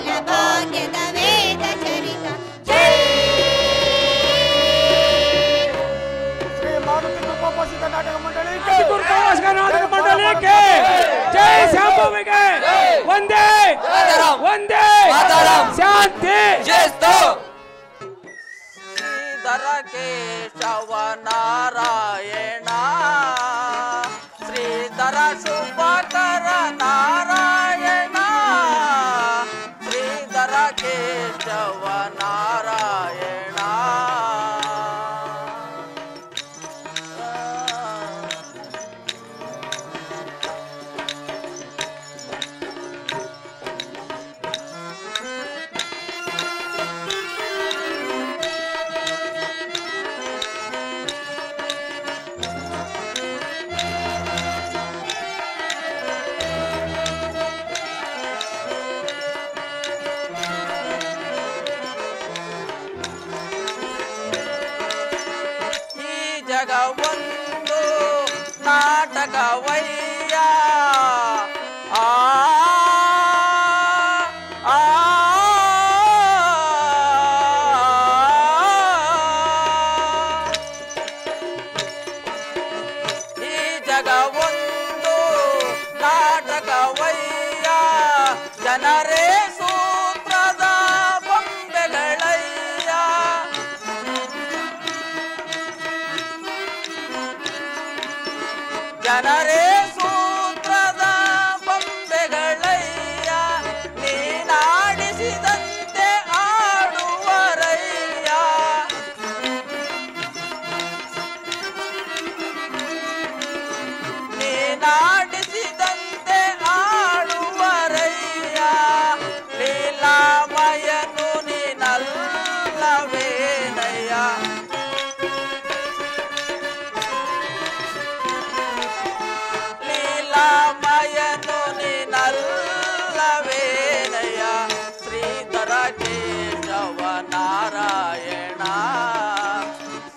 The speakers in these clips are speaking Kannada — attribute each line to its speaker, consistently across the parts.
Speaker 1: ಬಲಭಾಗ್ಯದ ವೇದ ಚರಿತ
Speaker 2: ಶ್ರೀ ಮಾರುತಿ ಕೃಪಾಪೋಷಿತ ನಾಟಕ ಮಂಡಳಿ
Speaker 3: ಜೈ ಶಾಂಭವಿಗೆ ಒಂದೇ ಒಂದೇ ಶಾಂತಿ.
Speaker 4: ಶ್ರೀಧರ ಕೇಶವ ನಾರಾಯಣ ಶ್ರೀಧರ ಶುಭಕರ ನಾರಾಯಣ ಶ್ರೀಧರ ಕೇಶವ ನಾರಾಯಣ ಜಗವೊಂದು ನಾಟಕವಯ್ಯ ಈ ಜಗವೊಂದು ನಾಟಕವಯ್ಯ ಜನರೇ ಸೂತ್ರದ ಬೊಂಬೆಗಳಯ್ಯ ಜನರೇ ಸೂತ್ರದ ಬೊಂಬೆಗಳಯ್ಯ ನೀನಾಡಿಸಿದಂತೆ ಆಡುವರಯ್ಯ ನೀನಾಡಿಸಿದಂತೆ ಆಡುವರಯ್ಯ ಲೀಲಾಮಯನು ನೀನಲ್ಲವೇನಯ್ಯ ಲೀಲಾಮಯನು ನೀನಲ್ಲವೇನಯ್ಯ ಶ್ರೀಧರ ಕೇಶವ ನಾರಾಯಣ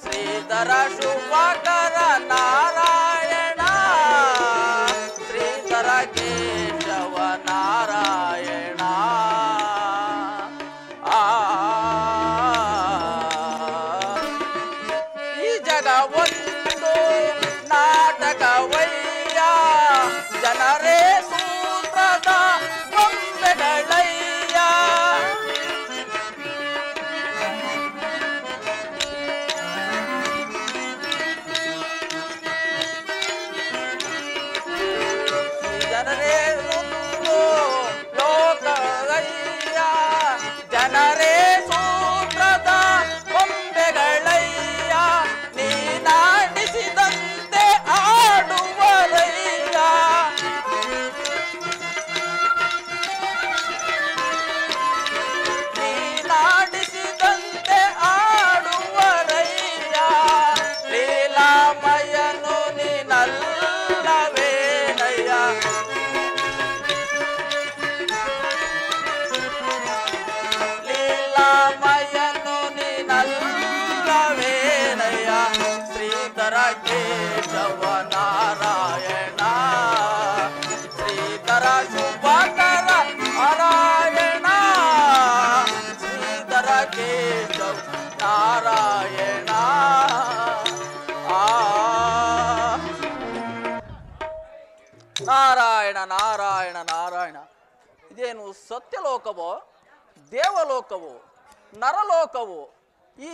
Speaker 4: ಶ್ರೀಧರ ಶುಭಕರ ನಾರಾಯಣ ಶ್ರೀಧರ ಕೇಶವ ನಾರಾಯಣ ಈ ಜಗವೊಂದು ನಾಟಕವಯ್ಯ ಜನರೇ ಸೂತ್ರದ ಬೊಂಬೆಗಳಯ್ಯ ಜನರೇ ಒಂದು ಲೋಕವಯ್ಯ ಜನರೇ ಸೂತ್ರದ ಬೊಂಬೆಗಳಯ್ಯ ನೀನಾಡಿಸಿದಂತೆ ಆಡುವರಯ್ಯ ನೀನಾಡಿಸಿದಂತೆ ಆಡುವರಯ್ಯ ಲೀಲಾಮಯನು ನೀನಲ್ಲವೇನಯ್ಯ ಲೀಲಾಮಯನು ನೀನಲ್ಲವೇನಯ್ಯ ಶ್ರೀಧರ ಕೇಶವ ನಾರಾಯಣ ಶ್ರೀಧರ ಶುಭಕರ ನಾರಾಯಣ ಶ್ರೀಧರ ಕೇಶವ ನಾರಾಯಣ ನಾರಾಯಣ ನಾರಾಯಣ ನಾರಾಯಣ ಇದೇನು ಸತ್ಯಲೋಕವೋ ದೇವಲೋಕವೋ ನರಲೋಕವೋ ಈ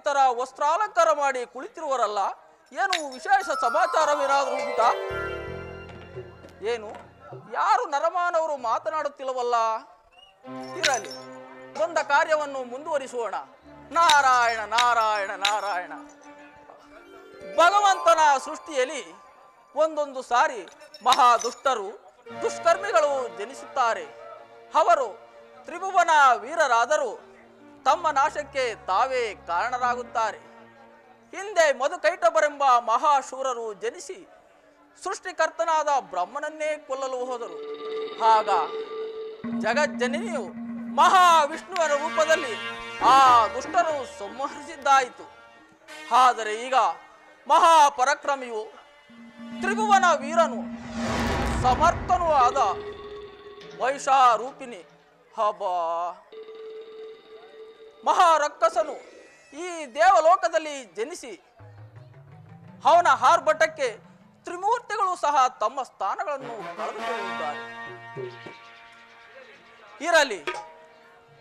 Speaker 4: ಥರ ವಸ್ತ್ರಾಲಂಕಾರ ಮಾಡಿ ಕುಳಿತಿರುವರಲ್ಲ ಏನು ವಿಶೇಷ ಸಮಾಚಾರವೇನಾದರೂ ಉಂಟಾ ಏನು ಯಾರು ನರಮಾನವರು ಮಾತನಾಡುತ್ತಿಲ್ಲವಲ್ಲ ಇರಲಿ ಬಂದ ಕಾರ್ಯವನ್ನು ಮುಂದುವರಿಸೋಣ ನಾರಾಯಣ ನಾರಾಯಣ ನಾರಾಯಣ ಭಗವಂತನ ಸೃಷ್ಟಿಯಲ್ಲಿ ಒಂದೊಂದು ಸಾರಿ ಮಹಾ ದುಷ್ಟರು ದುಷ್ಕರ್ಮಿಗಳು ಜನಿಸುತ್ತಾರೆ ಅವರು ತ್ರಿಭುವನ ವೀರರಾದರೂ ತಮ್ಮ ನಾಶಕ್ಕೆ ತಾವೇ ಕಾರಣರಾಗುತ್ತಾರೆ ಹಿಂದೆ ಮಧುಕೈಟಭರೆಂಬ ಮಹಾಶೂರರು ಜನಿಸಿ ಸೃಷ್ಟಿಕರ್ತನಾದ ಬ್ರಹ್ಮನನ್ನೇ ಕೊಲ್ಲಲು ಹೋದರು ಆಗ ಜಗಜ್ಜನನಿಯು ಮಹಾವಿಷ್ಣುವಿನ ರೂಪದಲ್ಲಿ ಆ ದುಷ್ಟರು ಸಂಹರಿಸಿದ್ದಾಯಿತು ಆದರೆ ಈಗ ಮಹಾಪರಾಕ್ರಮಿಯು ತ್ರಿಭುವನ ವೀರನು ಸಮರ್ಥನೂ ಆದ ವೈಷಾರೂಪಿಣಿ ಹಬ್ಬ ಮಹಾರಕ್ಕಸನು ಈ ದೇವಲೋಕದಲ್ಲಿ ಜನಿಸಿ ಅವನ ಆರ್ಭಟಕ್ಕೆ ತ್ರಿಮೂರ್ತಿಗಳು ಸಹ ತಮ್ಮ ಸ್ಥಾನಗಳನ್ನು ಕಳೆದುಕೊಳ್ಳುತ್ತಾರೆ. ಇರಲಿ,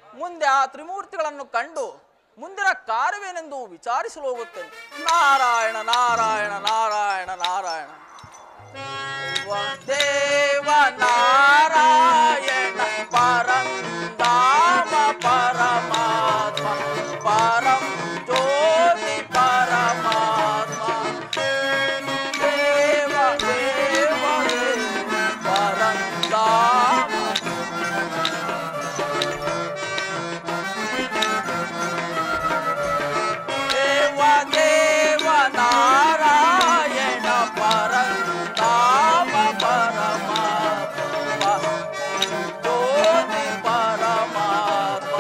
Speaker 4: ಮುಂದೆ ಆ ತ್ರಿಮೂರ್ತಿಗಳನ್ನು ಕಂಡು ಮುಂದಿನ ಕಾರ್ಯವೇನೆಂದು ವಿಚಾರಿಸಲು ಹೋಗುತ್ತೇನೆ. ನಾರಾಯಣ ನಾರಾಯಣ ನಾರಾಯಣ ನಾರಾಯಣ ದೇವ ನಾರಾಯಣ ಪರಂ ಧಾಮ ಪರಮಾತ್ಮ ಪರಂ ಜ್ಯೋತಿ ಪರಮಾತ್ಮ ದೇವ ದೇವ ಪರಂ ಧಾಮ ದೇವ ದೇವ ನಾರಾಯಣ ಪರಂ ಧಾಮ ಪರಮಾತ್ಮ ಜ್ಯೋತಿ ಪರಮಾತ್ಮ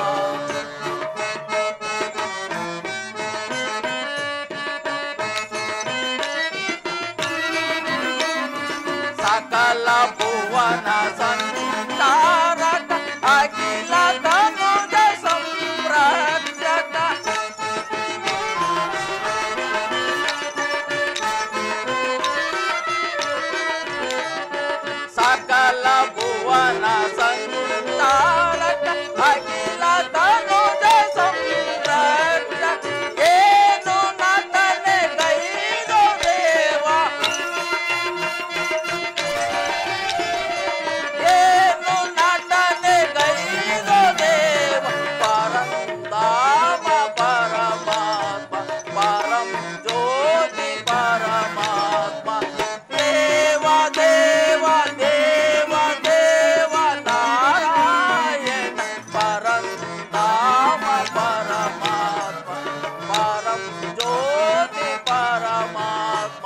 Speaker 4: ಸಕಲ ಭುವನ ಸಂಚಾರಕ ಅಖಿಲ ತನುಜ ಸಂರಕ್ಷಕ ಸಕಲ ಭುವನ ಸಂಚಾರಕ ಅಖಿಲ ತನುಜ ಸಂರಕ್ಷಕ ಏನು ನಟನೆ ಗೈರೋ ದೇವ ಏನು ನಟನೆ ಗೈರೋ ದೇವ ಪರಂ ಧಾಮ ಪರಮಾತ್ಮ ಪರಂ ಜ್ಯೋತಿ ಪರಮಾತ್ಮ ದೇವ ದೇವ ದೇವ ದೇವ ನಾರಾಯಣ ಪರಂ ಧಾಮ ಪರಮಾತ್ಮ ಪರಂ ಜ್ಯೋತಿ ಪರಮಾತ್ಮ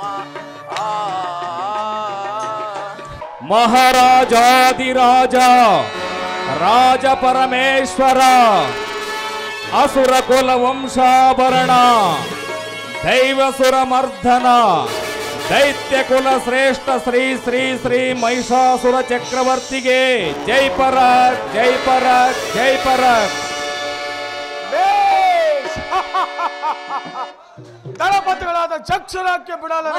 Speaker 3: ಮಹಾರಾಜಾದಿರಾಜ ರಾಜ ಪರಮೇಶ್ವರ ಅಸುರ ಕುಲ ವಂಶಾಭರಣ ದೈವಸುರ ಮರ್ಧನ ದೈತ್ಯ ಕುಲ ಶ್ರೇಷ್ಠ ಶ್ರೀ ಶ್ರೀ ಶ್ರೀ ಮಹಿಷಾಸುರ ಚಕ್ರವರ್ತಿಗೆ ಜೈ ಪರಕ್ ಜೈ ಪರಕ್ ಜೈ ಪರಕ್.
Speaker 2: ಬೇಷ್! ದಳಪತಿಗಳಾದ ಚಕ್ಷುರಕ್ಕೆ ಬಿಡಲೇ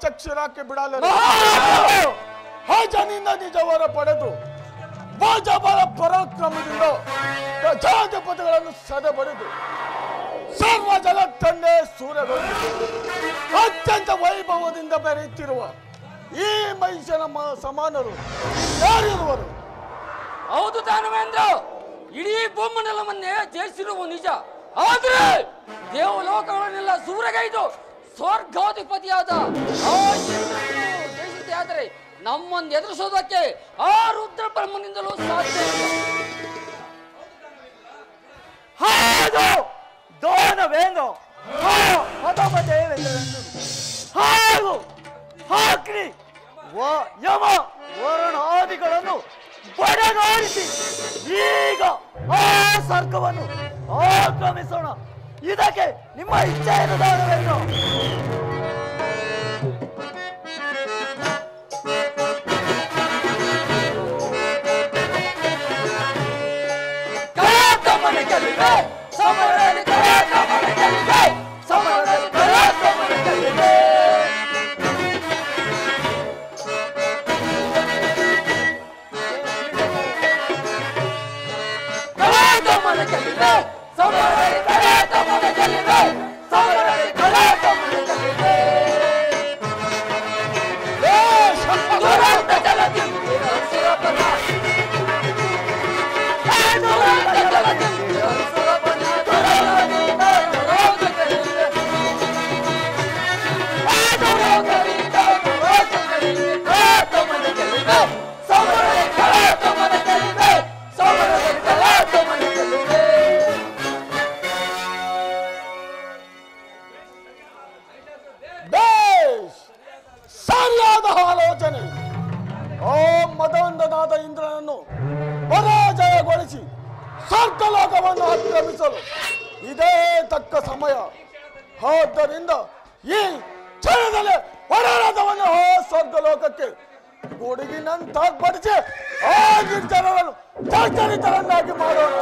Speaker 2: ಚಕ್ಷುರಕ್ಕೆ ಬಿಡಲೇ ಹಾಜನಿಂದ ನಿಜವರ ಪಡೆದು ಬಾಜಬಲ ಪರಾಕ್ರಮದಿಂದ ಪ್ರಜಾಧಿಪತಿಗಳನ್ನು ಸದೆಬಡಿದು ಸರ್ವ ಜಗತ್ತನ್ನೇ ಸೂರ್ಯಗೊಂಡು ಅತ್ಯಂತ ವೈಭವದಿಂದ ಬೆರೆಯುತ್ತಿರುವ ಈ ಮಹಿಷನ ಸಮಾನರು ಯಾರಿರುವರು?
Speaker 1: ಹೌದು ದಾನವೇಂದ್ರ, ಇಡೀ ಭೂಮಂಡಲವನ್ನೇ ಜಯಿಸಿರುವ ನಿಜ. ಆದ್ರೆ ದೇವಲೋಕಗಳನ್ನೆಲ್ಲ ಸೂರೆಗೈದು ಸ್ವರ್ಗಾಧಿಪತಿಯಾದ ಆ ಇಂದ್ರನನ್ನು ಜಯಿಸಿದ್ದೆ. ಆದರೆ ನಮ್ಮನ್ನು ಎದುರಿಸೋದಕ್ಕೆ ಆ ರುದ್ರ ಬ್ರಹ್ಮನಿಂದಲೂ ಸಾಧ್ಯ
Speaker 2: ಇಲ್ಲ. ದಾನವೇಂದ್ರ ಹಾಗೂ ಅಗ್ನಿ ಯಮ ವರುಣಾದಿಗಳನ್ನು ಬಡಗಾಡಿಸಿ ಈಗ ಆ ಸ್ವರ್ಗವನ್ನು ಆಗಮಿಸೋಣ. ಇದಕ್ಕೆ ನಿಮ್ಮ ಇಚ್ಛೆ ಏನು ದಾನವೇಂದ್ರ?
Speaker 5: ಸರಿಯಾದ ಆಲೋಚನೆ. ಓ ಮದವಂದನಾದ ಇಂದ್ರನನ್ನು ಪರಾಜಯಗೊಳಿಸಿ ಸ್ವರ್ಗಲೋಕವನ್ನು ಆಕ್ರಮಿಸಲು ಇದೇ ತಕ್ಕ ಸಮಯ. ಆದ್ದರಿಂದ ಈ ಕ್ಷಣದಲ್ಲಿ ಹೊರಡದವನ್ನು ಸ್ವರ್ಗಲೋಕಕ್ಕೆ ಗುಡುಗಿನಂತ ಬಡಿಸಿ ಆ ನಿರ್ಜನರನ್ನು ಚರ್ಚರಿತರನ್ನಾಗಿ ಮಾಡೋಣ.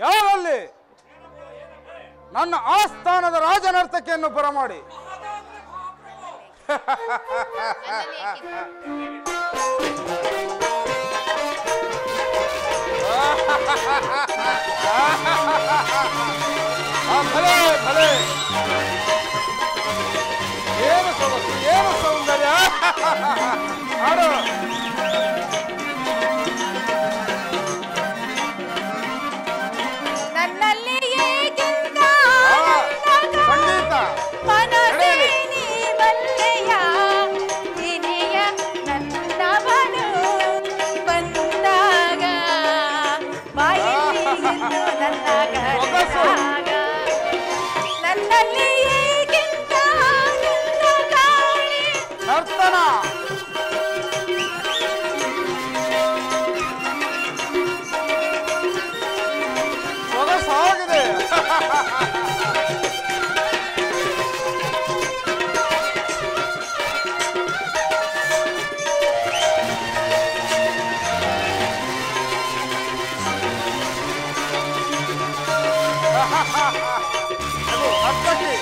Speaker 6: ಯಾರಲ್ಲಿ ನನ್ನ ಆಸ್ಥಾನದ ರಾಜನರ್ತಕಿಯನ್ನು ಬರಮಾಡಿ ಭಲೆ ಭಲೆ ಏನು ಸೊಗಸು, ಏನು ಸೌಂದರ್ಯ. ಆಡು ನರ್ತನ ಸೊಗಸಾಗಿದೆ. ನರ್ತಕಿ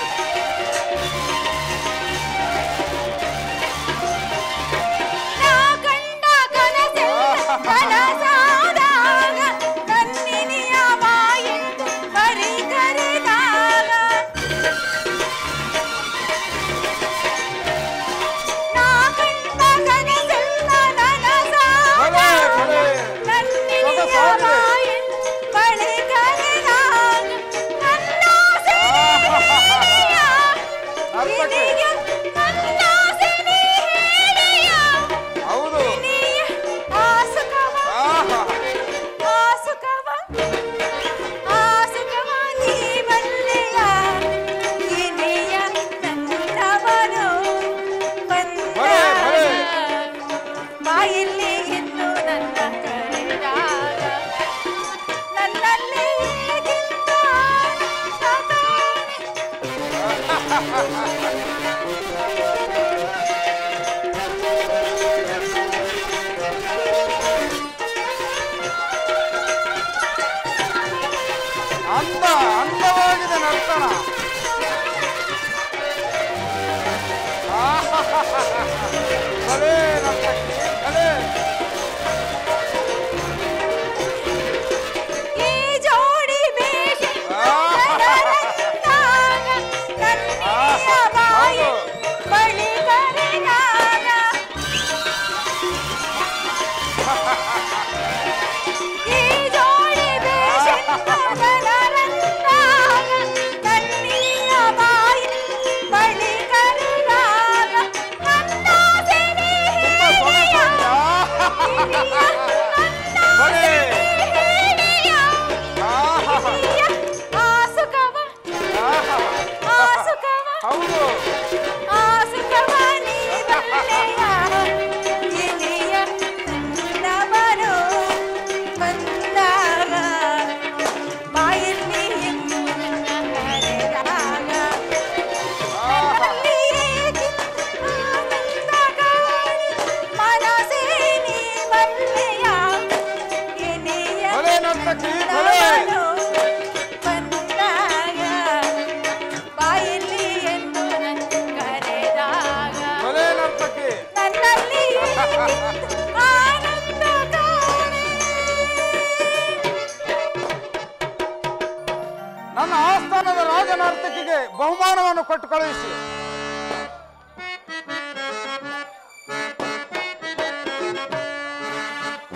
Speaker 6: ವರವನ್ನು ಕೊಟ್ಟು ಕಳುಹಿಸಿ.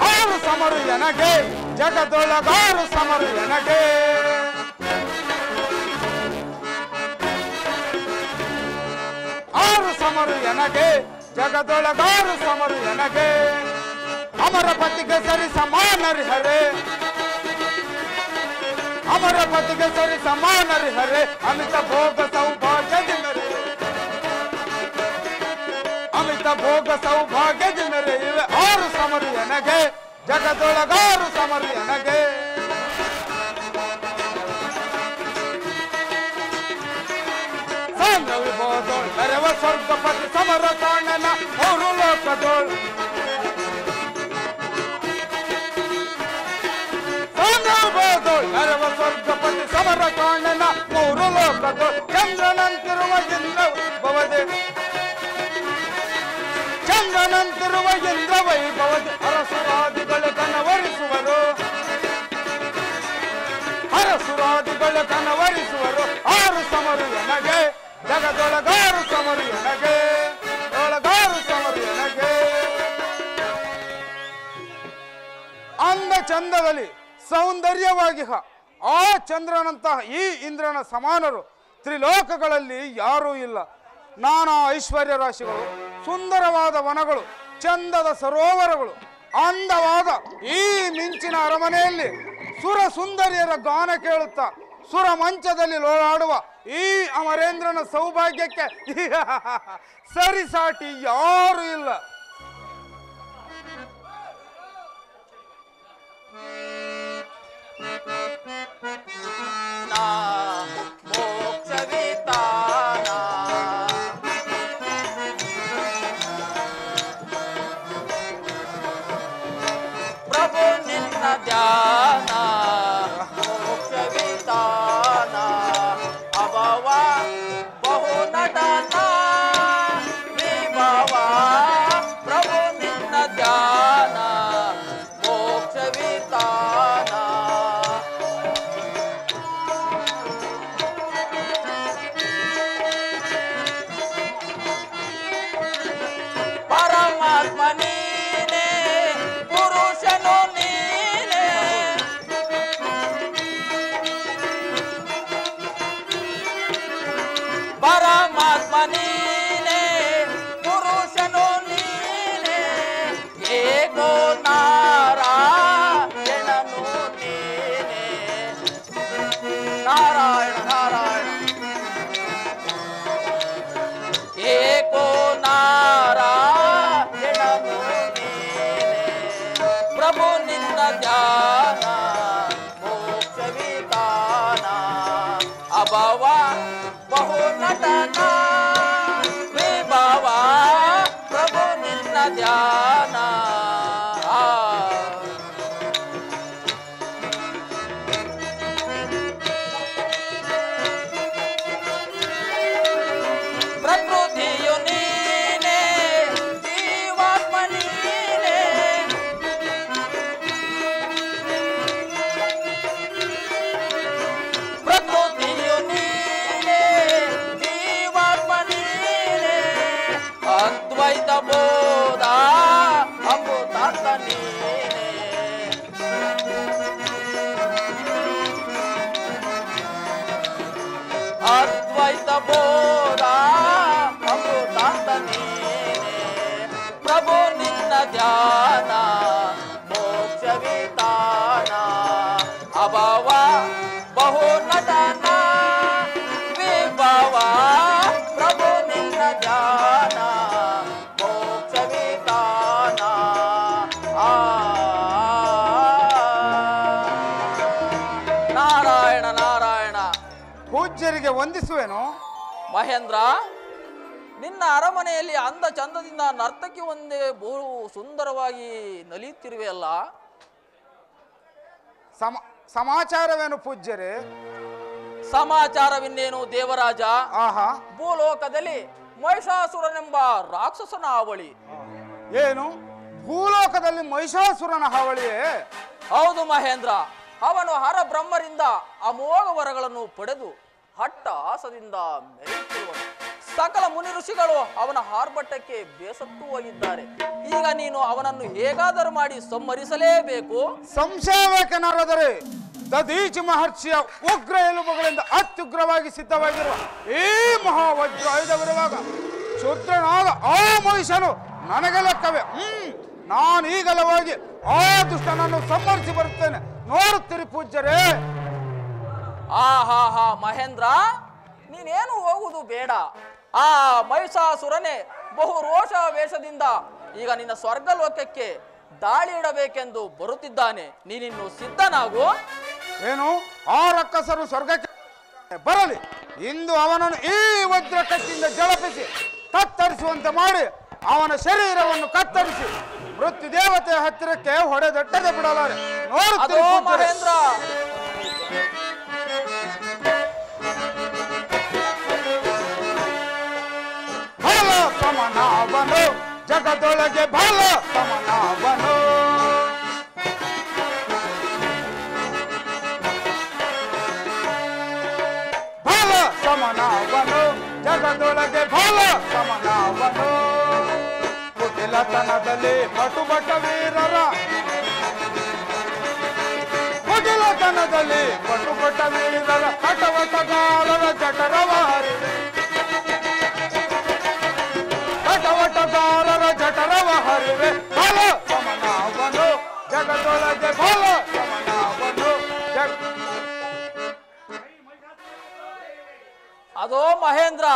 Speaker 6: ಆರು ಸಮರು ಎನಗೆ ಜಗದೊಳಗಾರು ಸಮರು ಎನಗೆ, ಆರು ಸಮರು ಎನಗೆ ಜಗದೊಳಗಾರು ಸಮರು ಎನಗೆ. ಅಮರ ಪತಿಗೆ ಸರಿ ಸಮಾನರಿಹರೆ, ಅಮರ ಪತಿಗೆ ಸರಿ ಸಮಾನರಿಹರೆ. ಅಮಿತ ಭೋಗ ಸೌಭಾಗ್ಯದಿಂದರೆ, ಅಮಿತ ಭೋಗ ಸೌಭಾಗ್ಯದಿಂದರೆ ಇವೆ ಆರು ಸಮರು ಎನಗೆ ಜಗದೊಳಗಾರು ಸಮರು ಎನಗೆ. ಸಾಂದ್ರ ವಿಭೋದೋಳ್ ನೆರವ ಸ್ವರ್ಗಪತಿ ಸಮರ ಕಾಣನ ಮೂರು ಲೋಕದೋಳ್. ಸಾಂದ್ರ ವಿಭೋದೋಳ್ ನೆರವ ಸ್ವರ್ಗಪತಿ ಸಮರ ಕಾಣನ ಮೂರು ಲೋಕದೋಳ್. ಚಂದ್ರನಂತಿರುವ ಇಂದ್ರ ಭವದೆ, ಚಂದ್ರನಂತಿರುವ ಇಂದ್ರ ವೈಭವದೆ. ಅರಸುರಾದಿಗಳ ಕನವರಿಸುವರು, ಅರಸುರಾದಿಗಳ ಕನವರಿಸುವರು. ಆರು ಸಮರು ಎನಗೆ ಜಗದೊಳಗಾರು ಸಮರು ಎನಗೆ, ಒಳಗಾರು ಸಮರು ಎನಗೆ. ಅಂದ ಚಂದದಲ್ಲಿ ಸೌಂದರ್ಯವಾಗಿ ಆ ಚಂದ್ರನಂತಹ ಈ ಇಂದ್ರನ ಸಮಾನರು ತ್ರಿಲೋಕಗಳಲ್ಲಿ ಯಾರೂ ಇಲ್ಲ. ನಾನಾ ಐಶ್ವರ್ಯ ರಾಶಿಗಳು, ಸುಂದರವಾದ ವನಗಳು, ಚಂದದ ಸರೋವರಗಳು, ಅಂದವಾದ ಈ ಮಿಂಚಿನ ಅರಮನೆಯಲ್ಲಿ ಸುರ ಸುಂದರಿಯರ ಗಾನ ಕೇಳುತ್ತಾ ಸುರ ಮಂಚದಲ್ಲಿ ಲೋಳಾಡುವ ಈ ಅಮರೇಂದ್ರನ ಸೌಭಾಗ್ಯಕ್ಕೆ ಸರಿಸಾಟಿ ಯಾರು ಇಲ್ಲ.
Speaker 4: ಪ್ರಭು ನಿನ್ನ ಧ್ಯಾನ ಮೋಕ್ಷ ವಿಧಾನ ಅಭವ ಬಹು ನಟನ ವಿಭವ. ಪ್ರಭು ನಿನ್ನ ಧ್ಯಾನ ಮೋಕ್ಷ ವಿಧಾನ ಪರಮಾತ್ಮ ನೀನೇ ಪುರುಷನು ನೀನೇ. ಪರಮಾತ್ಮ ನೀನೇ ಪುರುಷನು ನೀನೇ. ಏಕೋ ನಾರಾಯಣನು ನೀನೇ. ನಾರಾಯಣ ನಾರಾಯಣ ಏಕೋ ನಾರಾಯಣನು ನೀನೇ. ಪ್ರಭು ನಿನ್ನ ಧ್ಯಾನ ಮೋಕ್ಷ ವಿಧಾನ ಅಭವ ಬಹು ನಟನ ವಿಭವ. ಪ್ರಭು ನಿನ್ನ ಧ್ಯಾನ ಪ್ರಕೃತಿಯು ನೀನೇ ಜೀವಾತ್ಮ ನೀನೇ. ಪ್ರಕೃತಿಯು ನೀನೇ ಜೀವಾತ್ಮ ನೀನೇ. ಅದ್ವೈತ ಬೋಧ ಅಮೃತಾರ್ಥ ನೀನೇ. ಅದ್ವೈತ ಬೋಧ ಅಮೃತಾರ್ಥ ನೀನೇ. ಪ್ರಭು ನಿನ್ನ ಧ್ಯಾನ ಮೋಕ್ಷ ವಿಧಾನ ಅಭವ ಬಹು ನಟನ ವಿಭವ. ಪ್ರಭು ನಿನ್ನ ಧ್ಯಾನ ಮೋಕ್ಷ ವಿಧಾನ ನಾರಾಯಣ ನಾರಾಯಣ.
Speaker 6: ಪೂಜ್ಯರಿಗೆ ವಂದಿಸುವೆನು.
Speaker 4: ಮಹೇಂದ್ರ, ನಿನ್ನ ಅರಮನೆಯಲ್ಲಿ ಅಂದ ಚಂದದಿಂದ ನರ್ತಕಿ ಒಂದೇ ಬಹು ಸುಂದರವಾಗಿ ನಲಿಯುತ್ತಿರುವೆಯಲ್ಲ.
Speaker 6: ಸಮಾಚಾರವೇನು ಪೂಜ್ಯರೇ?
Speaker 4: ಸಮಾಚಾರವಿನ್ನೇನು ದೇವರಾಜ.
Speaker 6: ಆಹಾ,
Speaker 4: ಭೂಲೋಕದಲ್ಲಿ ಮಹಿಷಾಸುರನೆಂಬ ರಾಕ್ಷಸನ ಹಾವಳಿ.
Speaker 6: ಏನು ಭೂಲೋಕದಲ್ಲಿ ಮಹಿಷಾಸುರನ ಹಾವಳಿಯೇ?
Speaker 4: ಹೌದು ಮಹೇಂದ್ರ. ಅವನು ಹರ ಬ್ರಹ್ಮರಿಂದ ಅಮೋಘ ವರಗಳನ್ನು ಪಡೆದು ಹಟ್ಟಹಾಸದಿಂದ ಮೆರೆಯುತ್ತಿರುವನು. ಸಕಲ ಮುನಿ ಋಷಿಗಳು ಅವನ ಆರ್ಭಟಕ್ಕೆ ಬೇಸತ್ತು ಹೋಗಿದ್ದಾರೆ. ಈಗ ನೀನು ಅವನನ್ನು ಹೇಗಾದರೂ ಮಾಡಿ ಸಂಹರಿಸಲೇಬೇಕು.
Speaker 6: ಸಂಶಯವೇಕೆನಾದರೆ ದಧೀಚಿ ಮಹರ್ಷಿಯ ಉಗ್ರ ಎಲುಬುಗಳಿಂದ ಅತ್ಯುಗ್ರವಾಗಿ ಸಿದ್ಧವಾಗಿರುವ ಈ ಮಹಾವಜ್ರ ಆಯುಧವಿರುವಾಗ ಶೂದ್ರನಾದ ಆ ಮಹಿಷನು ನನಗೆ ಲೆಕ್ಕವೇ. ನಾನೀಗಲೇ ಹೋಗಿ ಆ ದುಷ್ಟನನ್ನು ಸಂಹರಿಸಿ ಬರುತ್ತೇನೆ. ನೋಡುತ್ತೀರಿ ಪೂಜ್ಯರೇ.
Speaker 4: ಆಹಾ ಮಹೇಂದ್ರ, ನೀನೇನು ಹೋಗುವುದು ಬೇಡ. ಆ ಮಹಿಷಾಸುರನೇ ಬಹು ರೋಷ ವೇಷದಿಂದ ಈಗ ನಿನ್ನ ಸ್ವರ್ಗಲೋಕಕ್ಕೆ ದಾಳಿ ಇಡಬೇಕೆಂದು ಬರುತ್ತಿದ್ದಾನೆ. ನೀನಿನ್ನು ಸಿದ್ಧನಾಗು.
Speaker 6: ಏನು ಆ ರಕ್ಕಸರು ಸ್ವರ್ಗಕ್ಕೆ ಬರಲಿ. ಇಂದು ಅವನನ್ನು ಈ ವಜ್ರ ಕತ್ತಿಯಿಂದ ಜಳಪಿಸಿ ಕತ್ತರಿಸುವಂತೆ ಮಾಡಿ ಅವನ ಶರೀರವನ್ನು ಕತ್ತರಿಸಿ ಮೃತ್ಯು ದೇವತೆಯ ಹತ್ತಿರಕ್ಕೆ ಹೊಡೆದಟ್ಟದೆ ಬಿಡಲಾರೆ. ನೋಡುತ್ತೀರಿ
Speaker 4: ಮಹೇಂದ್ರ.
Speaker 6: ಬಲ ಸಮನಾವನು ಜಗದೊಳಗೆ ಬಲ ಸಮನಾವನು. ಬಲ ಸಮನಾವನು ಜಗದೊಳಗೆ ಬಲ ಸಮನಾವನು. ಕುಟಿಲತನದಲ್ಲಿ ಪಟುಬಟ ವೀರರ ಕುಟಿಲತನದಲ್ಲಿ ಪಟುಬಟ ವೀರರ ಕಟವಟಗಾರರ ಜಠರವಾರಿವೆ. ಕಟವಟಗಾರರ ಜಠರವ ಹರಿವೆ. ಬಲ ಸಮನಾವನು ಜಗದೊಳಗೆ ಬಲ ಸಮನಾವನು.
Speaker 4: ಅದೋ ಮಹೇಂದ್ರ,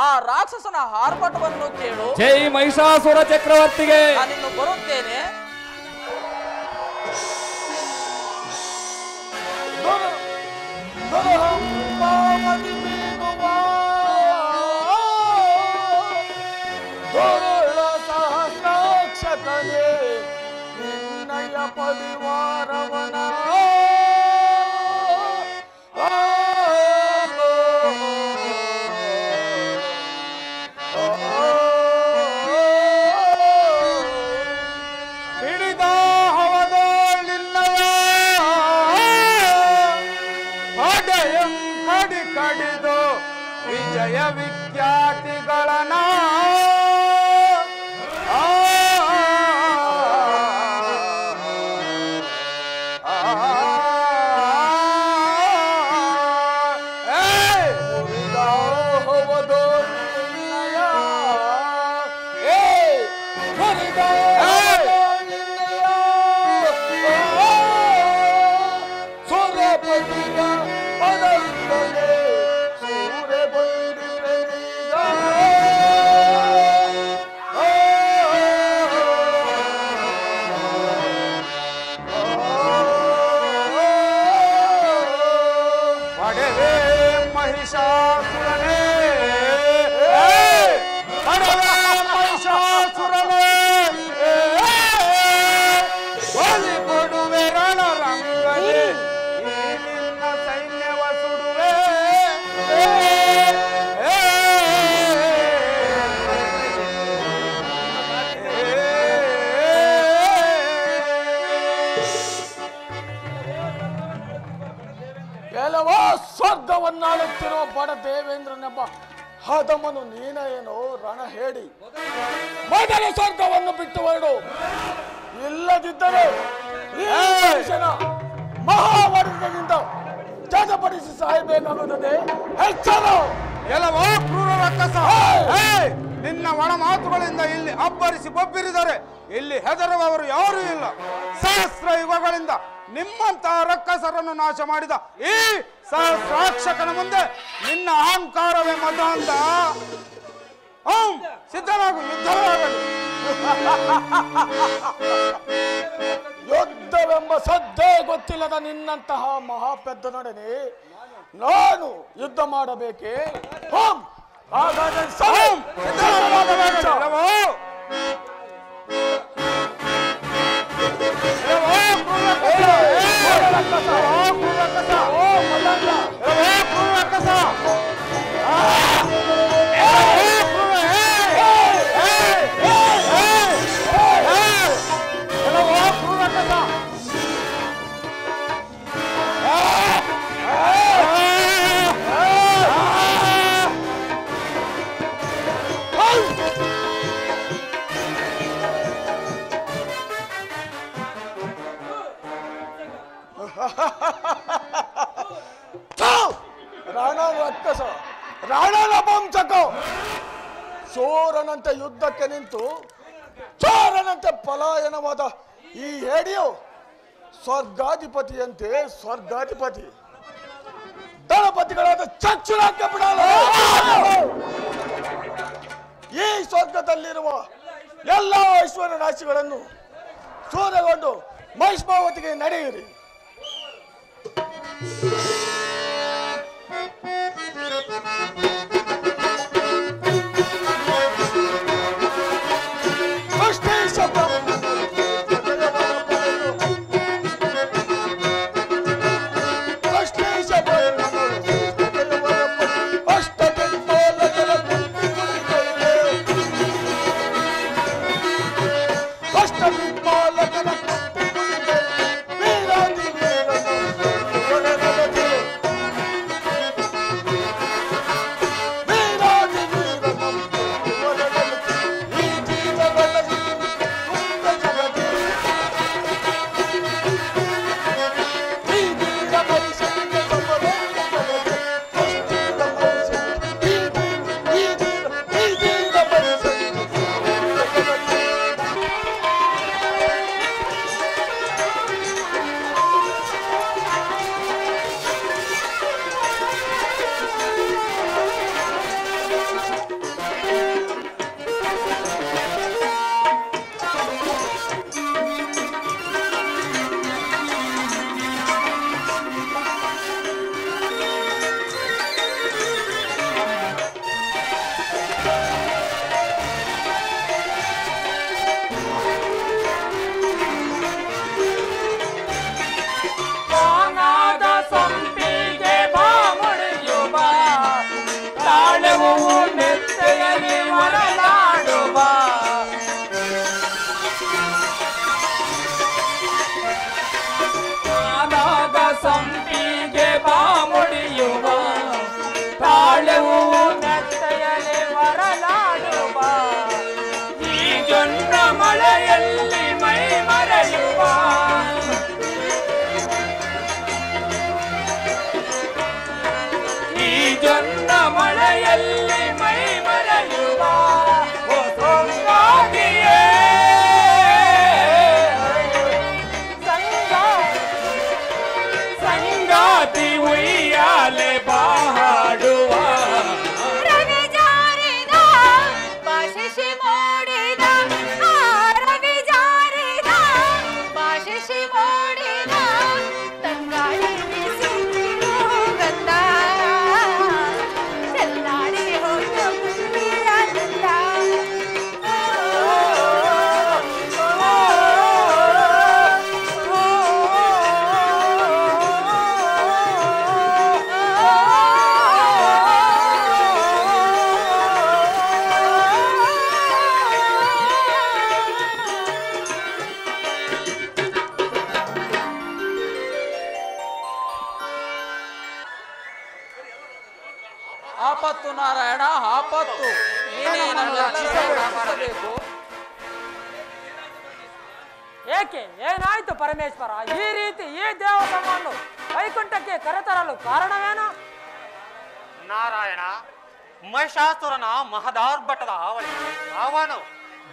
Speaker 4: ಆ ರಾಕ್ಷಸನ ಆರ್ಭಟವನ್ನು ಕೇಳು.
Speaker 3: ಜೈ ಮಹಿಷಾಸುರ ಚಕ್ರವರ್ತಿಗೆ.
Speaker 4: ನಾನಿನ್ನು ಬರುತ್ತೇನೆ.
Speaker 5: ಸಹಸ್ರಾಕ್ಷಕನೇ ನಿನ್ನಯ ಪರಿವಾರವನ
Speaker 6: ಹಿಡಿದ ಹವದೋಳಿನ್ನಯ ಪಡೆಯಂ ಕಡಿ ಕಡಿದು ವಿಜಯ ವಿಖ್ಯಾತಿಗಳನ
Speaker 5: ಸ್ವರ್ಗವನ್ನಾಳುತ್ತಿರುವ ಬಡ ದೇವೇಂದ್ರನೆಂಬ ಹದಮನು ನೀನೇನೋ ರಣ ಹೇಳಿ ಮೊದಲ ಸ್ವರ್ಗವನ್ನು ಬಿಟ್ಟು ಹೊರಡು. ಇಲ್ಲದಿದ್ದರೆ ಈ ಮನುಷ್ಯನ ಮಹಾವರ್ಗದಿಂದ ಜಗಪಡಿಸಿ ಸಾಯಬೇಕಾಗುತ್ತದೆ. ಎಚ್ಚರ.
Speaker 6: ಎಲ್ಲವೋ ಕ್ರೂರ ರಕ್ಕಸ, ನಿನ್ನ ಒಣ ಮಾತುಗಳಿಂದ ಇಲ್ಲಿ ಅಬ್ಬರಿಸಿ ಬೊಬ್ಬಿರಿದರೆ ಇಲ್ಲಿ ಹೆದರುವವರು ಯಾರೂ ಇಲ್ಲ. ಸಹಸ್ರ ಯುಗಗಳಿಂದ ನಿಮ್ಮಂತಹ ರಕ್ಕಸರನ್ನು ನಾಶ ಮಾಡಿದ ಈ ಸಹಸ್ರಾಕ್ಷಕನ ಮುಂದೆ ನಿನ್ನ ಅಹಂಕಾರವೇ ಮತ ಅಂತ. ಸಿದ್ಧನಾಗು, ಯುದ್ಧವಾಗಲಿ.
Speaker 5: ಯುದ್ಧವೆಂಬ ಸದ್ದೇ ಗೊತ್ತಿಲ್ಲದ ನಿನ್ನಂತಹ ಮಹಾಪೆದ್ದನೊಡನೆ ನಾನು ಯುದ್ಧ ಮಾಡಬೇಕೆ? ಹಾಗಾದರೆ ರಾಣ ರಕ್ಕಸ, ರಾಣ ನಪುಂಸಕ, ಚೋರನಂತೆ ಯುದ್ಧಕ್ಕೆ ನಿಂತು ಚೋರನಂತೆ ಪಲಾಯನವಾದ ಈ ಹೇಡಿಯು ಸ್ವರ್ಗಾಧಿಪತಿಯಂತೆ ಸ್ವರ್ಗಾಧಿಪತಿ ದಳಪತಿಗಳಾದ ಚಕ್ಷುರಾಕ್ಕೆ ಬಿಡಲು ಈ ಸ್ವರ್ಗದಲ್ಲಿರುವ ಎಲ್ಲ ಐಶ್ವರ್ಯ ರಾಶಿಗಳನ್ನು ಸೂರೆಗೊಂಡು ಮಹಿಷ್ಮಾವತಿಗೆ ನಡೆಯಿರಿ.
Speaker 4: ಆಪತ್ತು ನಾರಾಯಣ, ಆಪತ್ತು.
Speaker 7: ಏಕೆ, ಏನಾಯ್ತು ಪರಮೇಶ್ವರ? ಈ ರೀತಿ ಈ ದೇವಸಮವನ್ನು ವೈಕುಂಠಕ್ಕೆ ಕರೆತರಲು ಕಾರಣವೇನು?
Speaker 8: ನಾರಾಯಣ, ಮಹಿಷಾಸುರನ ಮಹದಾರ್ಭಟದ ಹಾವಳಿ. ಅವನು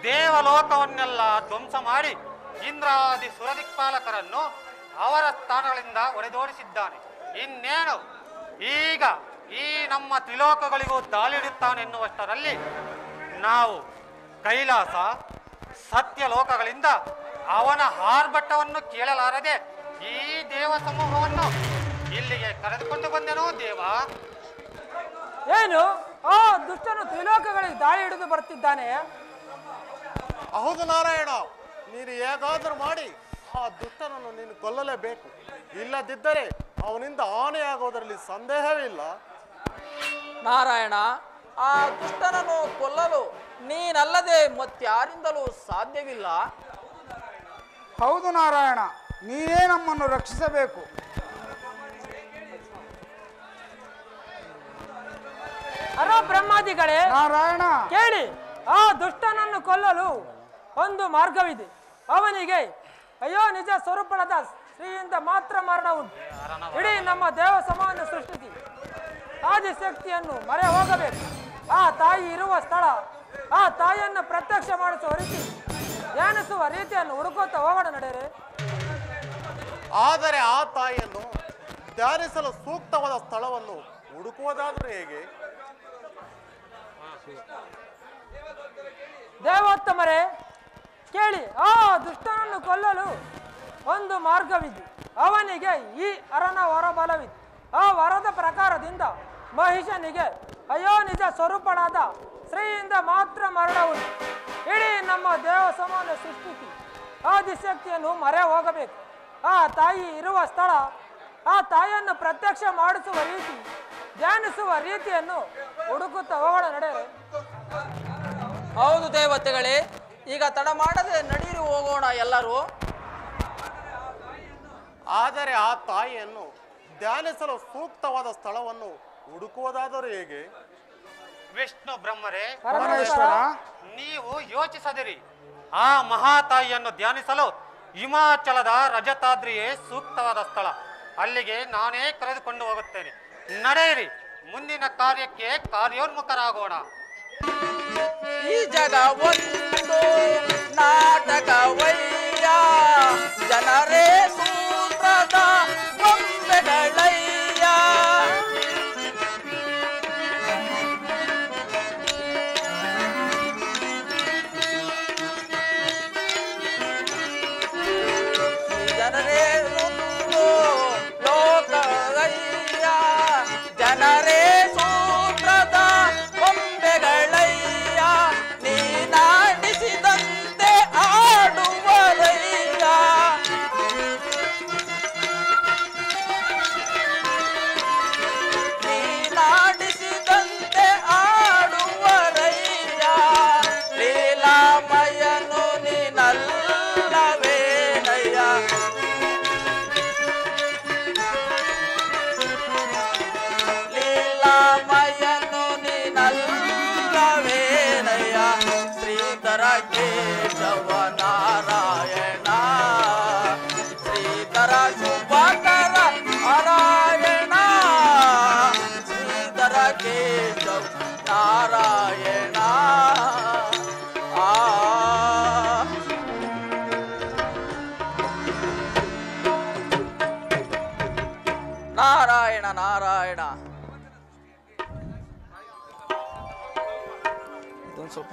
Speaker 8: ದೇವಲೋಕವನ್ನೆಲ್ಲ ಧ್ವಂಸ ಮಾಡಿ ಇಂದ್ರಾದಿ ಸುರದಿಕ್ಪಾಲಕರನ್ನು ಅವರ ಸ್ಥಾನಗಳಿಂದ ಹೊಡೆದೋಡಿಸಿದ್ದಾನೆ. ಇನ್ನೇನು ಈಗ ಈ ನಮ್ಮ ತ್ರಿಲೋಕಗಳಿಗೂ ದಾಳಿಡುತ್ತಾನೆನ್ನುವಷ್ಟರಲ್ಲಿ ನಾವು ಕೈಲಾಸ ಸತ್ಯಲೋಕಗಳಿಂದ ಅವನ ಆರ್ಭಟವನ್ನು ಕೇಳಲಾರದೆ ಈ ದೇವ ಸಮೂಹವನ್ನು ಇಲ್ಲಿಗೆ ಕರೆದುಕೊಂಡು ಬಂದೆನೋ ದೇವ.
Speaker 7: ಏನು, ಆ ದುಷ್ಟನು ತ್ರಿಲೋಕಗಳಿಗೆ ದಾಳಿ ಹಿಡಿದು ಬರ್ತಿದ್ದಾನೆ?
Speaker 9: ಹೌದು ನಾರಾಯಣ, ನೀನು ಹೇಗಾದರೂ ಮಾಡಿ ಆ ದುಷ್ಟನನ್ನು ನೀನು ಕೊಲ್ಲಲೇಬೇಕು. ಇಲ್ಲದಿದ್ದರೆ ಅವನಿಂದ ಹಾನಿಯಾಗುವುದರಲ್ಲಿ ಸಂದೇಹವಿಲ್ಲ.
Speaker 4: ನಾರಾಯಣ, ಆ ದುಷ್ಟನನ್ನು ಕೊಲ್ಲಲು ನೀನಲ್ಲದೆ ಮತ್ತಾರಿಂದಲೂ ಸಾಧ್ಯವಿಲ್ಲ.
Speaker 6: ಹೌದು ನಾರಾಯಣ, ನೀನೇ ನಮ್ಮನ್ನು ರಕ್ಷಿಸಬೇಕು.
Speaker 7: ಅರೋ ಬ್ರಹ್ಮಾದಿಗಳೇ,
Speaker 6: ನಾರಾಯಣ
Speaker 7: ಕೇಳಿ, ಆ ದುಷ್ಟನನ್ನು ಕೊಲ್ಲಲು ಒಂದು ಮಾರ್ಗವಿದೆ. ಅವನಿಗೆ ಅಯ್ಯೋ ನಿಜ ಸ್ವರೂಪದ ಶ್ರೀಯಿಂದ ಮಾತ್ರ ಮರಣ ಉಂಟು. ಇಡೀ ನಮ್ಮ ದೇವ ಸಮಾನ ಸೃಷ್ಟಿ ಆದಿಶಕ್ತಿಯನ್ನು ಮರೆ ಹೋಗಬೇಕು. ಆ ತಾಯಿ ಇರುವ ಸ್ಥಳ, ಆ ತಾಯಿಯನ್ನು ಪ್ರತ್ಯಕ್ಷ ಮಾಡಿಸುವ ರೀತಿ, ಧ್ಯಾನಿಸುವ ರೀತಿಯನ್ನು ಹುಡುಕೋತಾ ಹೋಗೋಣ ನಡೆಯರೆ.
Speaker 9: ಆದರೆ ಆ ತಾಯಿಯನ್ನು ಧ್ಯಾನಿಸಲು ಸೂಕ್ತವಾದ ಸ್ಥಳವನ್ನು ಹುಡುಕುವುದಾದರೂ ಹೇಗೆ?
Speaker 7: ದೇವೋತ್ತಮರೇ ಕೇಳಿ, ಆ ದುಷ್ಟನನ್ನು ಕೊಲ್ಲಲು ಒಂದು ಮಾರ್ಗವಿದೆ. ಅವನಿಗೆ ಈ ಅರನ ವರಬಲವಿದೆ. ಆ ವರದ ಪ್ರಕಾರದಿಂದ ಮಹಿಷನಿಗೆ ಅಯ್ಯೋ ನಿಜ ಸ್ವರೂಪಳಾದ ಶ್ರೀಯಿಂದ ಮಾತ್ರ ಮರಣ ಉಂಟು. ಇಡೀ ನಮ್ಮ ದೇವ ಸಮಾನ ಸೃಷ್ಟಿ ಆದಿಶಕ್ತಿಯನ್ನು ಮರೆ ಹೋಗಬೇಕು. ಆ ತಾಯಿ ಇರುವ ಸ್ಥಳ, ಆ ತಾಯಿಯನ್ನು ಪ್ರತ್ಯಕ್ಷ ಮಾಡಿಸುವ ರೀತಿ, ಧ್ಯಾನಿಸುವ ರೀತಿಯನ್ನು ಹುಡುಕುತ್ತಾ ಹೋಗೋಣ ನಡೆಯರೆ.
Speaker 4: ಹೌದು ದೇವತೆಗಳೇ, ಈಗ ತಡ ಮಾಡದೆ ನಡೀರಿ ಹೋಗೋಣ ಎಲ್ಲರೂ.
Speaker 9: ಆದರೆ ಆ ತಾಯಿಯನ್ನು ಧ್ಯಾನಿಸಲು ಸೂಕ್ತವಾದ ಸ್ಥಳವನ್ನು ಹುಡುಕುವುದಾದರೂ ಹೇಗೆ?
Speaker 8: ವಿಷ್ಣು ಬ್ರಹ್ಮರೇ,
Speaker 7: ಪರಮೇಶ್ವರ,
Speaker 8: ನೀವು ಯೋಚಿಸದಿರಿ. ಆ ಮಹಾತಾಯಿಯನ್ನು ಧ್ಯಾನಿಸಲು ಹಿಮಾಚಲದ ರಜತಾದ್ರಿಯೇ ಸೂಕ್ತವಾದ ಸ್ಥಳ. ಅಲ್ಲಿಗೆ ನಾನೇ ಕರೆದುಕೊಂಡು ಹೋಗುತ್ತೇನೆ. ನಡೆಯಿರಿ, ಮುಂದಿನ ಕಾರ್ಯಕ್ಕೆ ಕಾರ್ಯೋನ್ಮುಖರಾಗೋಣ.
Speaker 4: ಈ ಜಗ ಒಂದು ನಾಟಕವಯ್ಯ, ಜನರೇ ಸೂತ್ರದ ಗೊಂಬೆಗಳಯ್ಯ. ಜನರೇ ಒಂದು ಲೋಕವಯ್ಯ, ಜನರೇ ಸೂತ್ರದ ಗೊಂಬೆಗಳಯ್ಯ. ನೀನಾಡಿಸಿದಂತೆ ಆಡುವರಯ್ಯ. ನೀನಾಡಿಸಿದಂತೆ ಆಡುವರಯ್ಯ. ಲೀಲಾಮಯನು ನೀನಲ್ಲವೇನಯ್ಯ. ಲೀಲಾಮಯನು ನೀನಲ್ಲವೇನಯ್ಯ. ಶ್ರೀಧರ ಕೇಶವ ನಾರಾಯಣ, ಶ್ರೀಧರ ಶುಭಕರ ನಾರಾಯಣ, ಶ್ರೀಧರ ಕೇಶವ ನಾರಾಯಣ. ಆ ನಾರಾಯಣ ನಾರಾಯಣ. ಇದೊಂದು ಸ್ವಲ್ಪ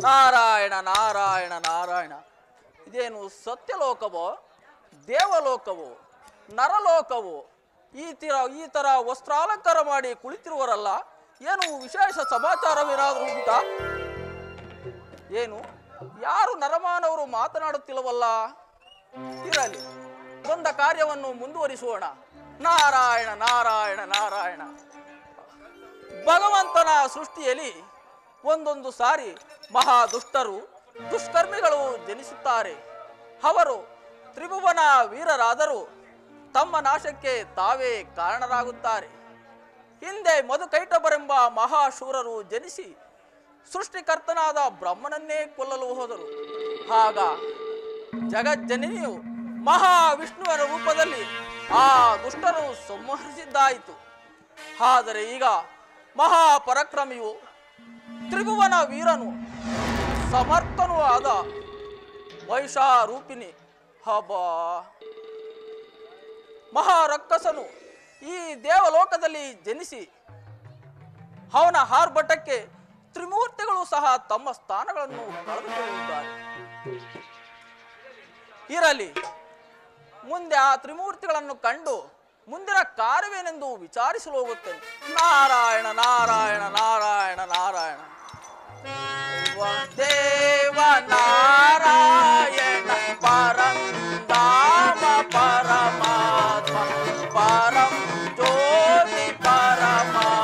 Speaker 4: ನಾರಾಯಣ ನಾರಾಯಣ ನಾರಾಯಣ. ಇದೇನು ಸತ್ಯಲೋಕವೋ, ದೇವಲೋಕವೋ, ನರಲೋಕವೋ? ಈ ತರ ವಸ್ತ್ರಾಲಂಕಾರ ಮಾಡಿ ಕುಳಿತಿರುವರಲ್ಲ, ಏನು ವಿಶೇಷ ಸಮಾಚಾರವೇನಾದರೂ ಉಂಟಾ? ಏನು ಯಾರು ನರಮಾನವರು ಮಾತನಾಡುತ್ತಿಲ್ಲವಲ್ಲ? ಇರಲಿ, ಬಂದ ಕಾರ್ಯವನ್ನು ಮುಂದುವರಿಸೋಣ. ನಾರಾಯಣ ನಾರಾಯಣ ನಾರಾಯಣ. ಭಗವಂತನ ಸೃಷ್ಟಿಯಲ್ಲಿ ಒಂದೊಂದು ಸಾರಿ ಮಹಾದುಷ್ಟರು, ದುಷ್ಕರ್ಮಿಗಳು ಜನಿಸುತ್ತಾರೆ. ಅವರು ತ್ರಿಭುವನ ವೀರರಾದರೂ ತಮ್ಮ ನಾಶಕ್ಕೆ ತಾವೇ ಕಾರಣರಾಗುತ್ತಾರೆ. ಹಿಂದೆ ಮಧುಕೈಟಭರೆಂಬ ಮಹಾಶೂರರು ಜನಿಸಿ ಸೃಷ್ಟಿಕರ್ತನಾದ ಬ್ರಹ್ಮನನ್ನೇ ಕೊಲ್ಲಲು ಹೋದರು. ಆಗ ಜಗಜ್ಜನನಿಯು ಮಹಾವಿಷ್ಣುವಿನ ರೂಪದಲ್ಲಿ ಆ ದುಷ್ಟರು ಸಂಹರಿಸಿದ್ದಾಯಿತು. ಆದರೆ ಈಗ ಮಹಾಪರಾಕ್ರಮಿಯು, ತ್ರಿಭುವನ ವೀರನು, ಸಮರ್ಥನೂ ಆದ ವೈಷಾರೂಪಿಣಿ ಮಹಾರಕ್ಕಸನು ಈ ದೇವಲೋಕದಲ್ಲಿ ಜನಿಸಿ ಅವನ ಆರ್ಭಟಕ್ಕೆ ತ್ರಿಮೂರ್ತಿಗಳು ಸಹ ತಮ್ಮ ಸ್ಥಾನಗಳನ್ನು ಕಳೆದುಕೊಳ್ಳುತ್ತಾರೆ. ಇರಲಿ, ಮುಂದೆ ಆ ತ್ರಿಮೂರ್ತಿಗಳನ್ನು ಕಂಡು ಮುಂದಿನ ಕಾರ್ಯವೇನೆಂದು ವಿಚಾರಿಸಲು ಹೋಗುತ್ತೇನೆ. ನಾರಾಯಣ ನಾರಾಯಣ ನಾರಾಯಣ ನಾರಾಯಣ. ದೇವ ನಾರಾಯಣ ಪರಂ ಧಾಮ ಪರಮಾತ್ಮ ಪರಂ ಜ್ಯೋತಿ ಪರಮಾತ್ಮ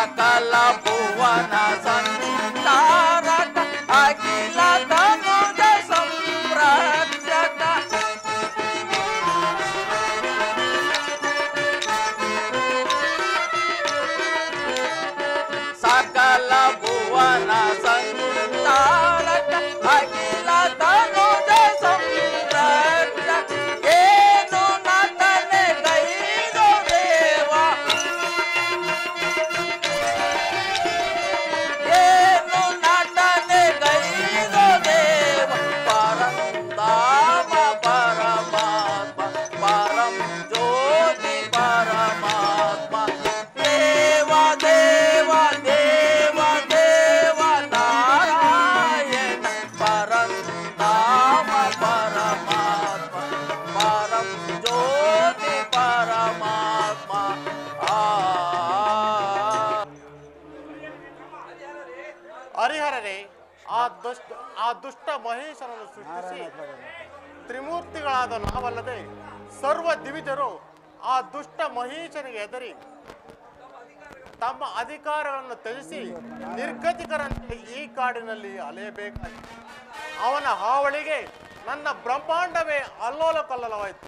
Speaker 4: ಸಕಲ ಭುವನ ಸಂಚಾರಕ ಅಖಿಲ ತನುಜ ಸಂರಕ್ಷಕ ಸಕಲ ಭುವನ ಸಂಚಾರಕ ಅಖಿಲ ತನುಜ ಸಂರಕ್ಷಕ ಏನು ನಟನೆ ಗೈದು ದೇವ ಏನು ನಟನೆ ಗೈದು ದೇವ ಪರಂಧಾಮ ಪರಮಾತ್ಮ ಪರಂ ಜ್ಯೋತಿ ಪರಮಾತ್ಮ ದೇವ ದೇವ ದೇವ ದೇವ ನಾರಾಯಣ ಪರಂಧಾಮ ಪರಮಾತ್ಮ ಪರಂ ಜ್ಯೋತಿ ಪರಮಾತ್ಮ
Speaker 9: ಹರಿಹರನೇ, ಆ ದುಷ್ಟ ಮಹೇಶನನ್ನು ಸೃಷ್ಟಿಸಿ ತ್ರಿಮೂರ್ತಿಗಳಾದ ನಾವಲ್ಲದೆ ಸರ್ವ ದಿವಿಜರು ಆ ದುಷ್ಟ ಮಹೇಶನಿಗೆ ಹೆದರಿ ತಮ್ಮ ಅಧಿಕಾರಗಳನ್ನು ತ್ಯಜಿಸಿ ನಿರ್ಗತಿಕರಂತೆ ಈ ಕಾಡಿನಲ್ಲಿ ಅಲೆಯಬೇಕಾಯಿತು. ಅವನ ಹಾವಳಿಗೆ ನನ್ನ ಬ್ರಹ್ಮಾಂಡವೇ ಅಲ್ಲೋಲ ಕಲ್ಲೋಲವಾಯಿತು.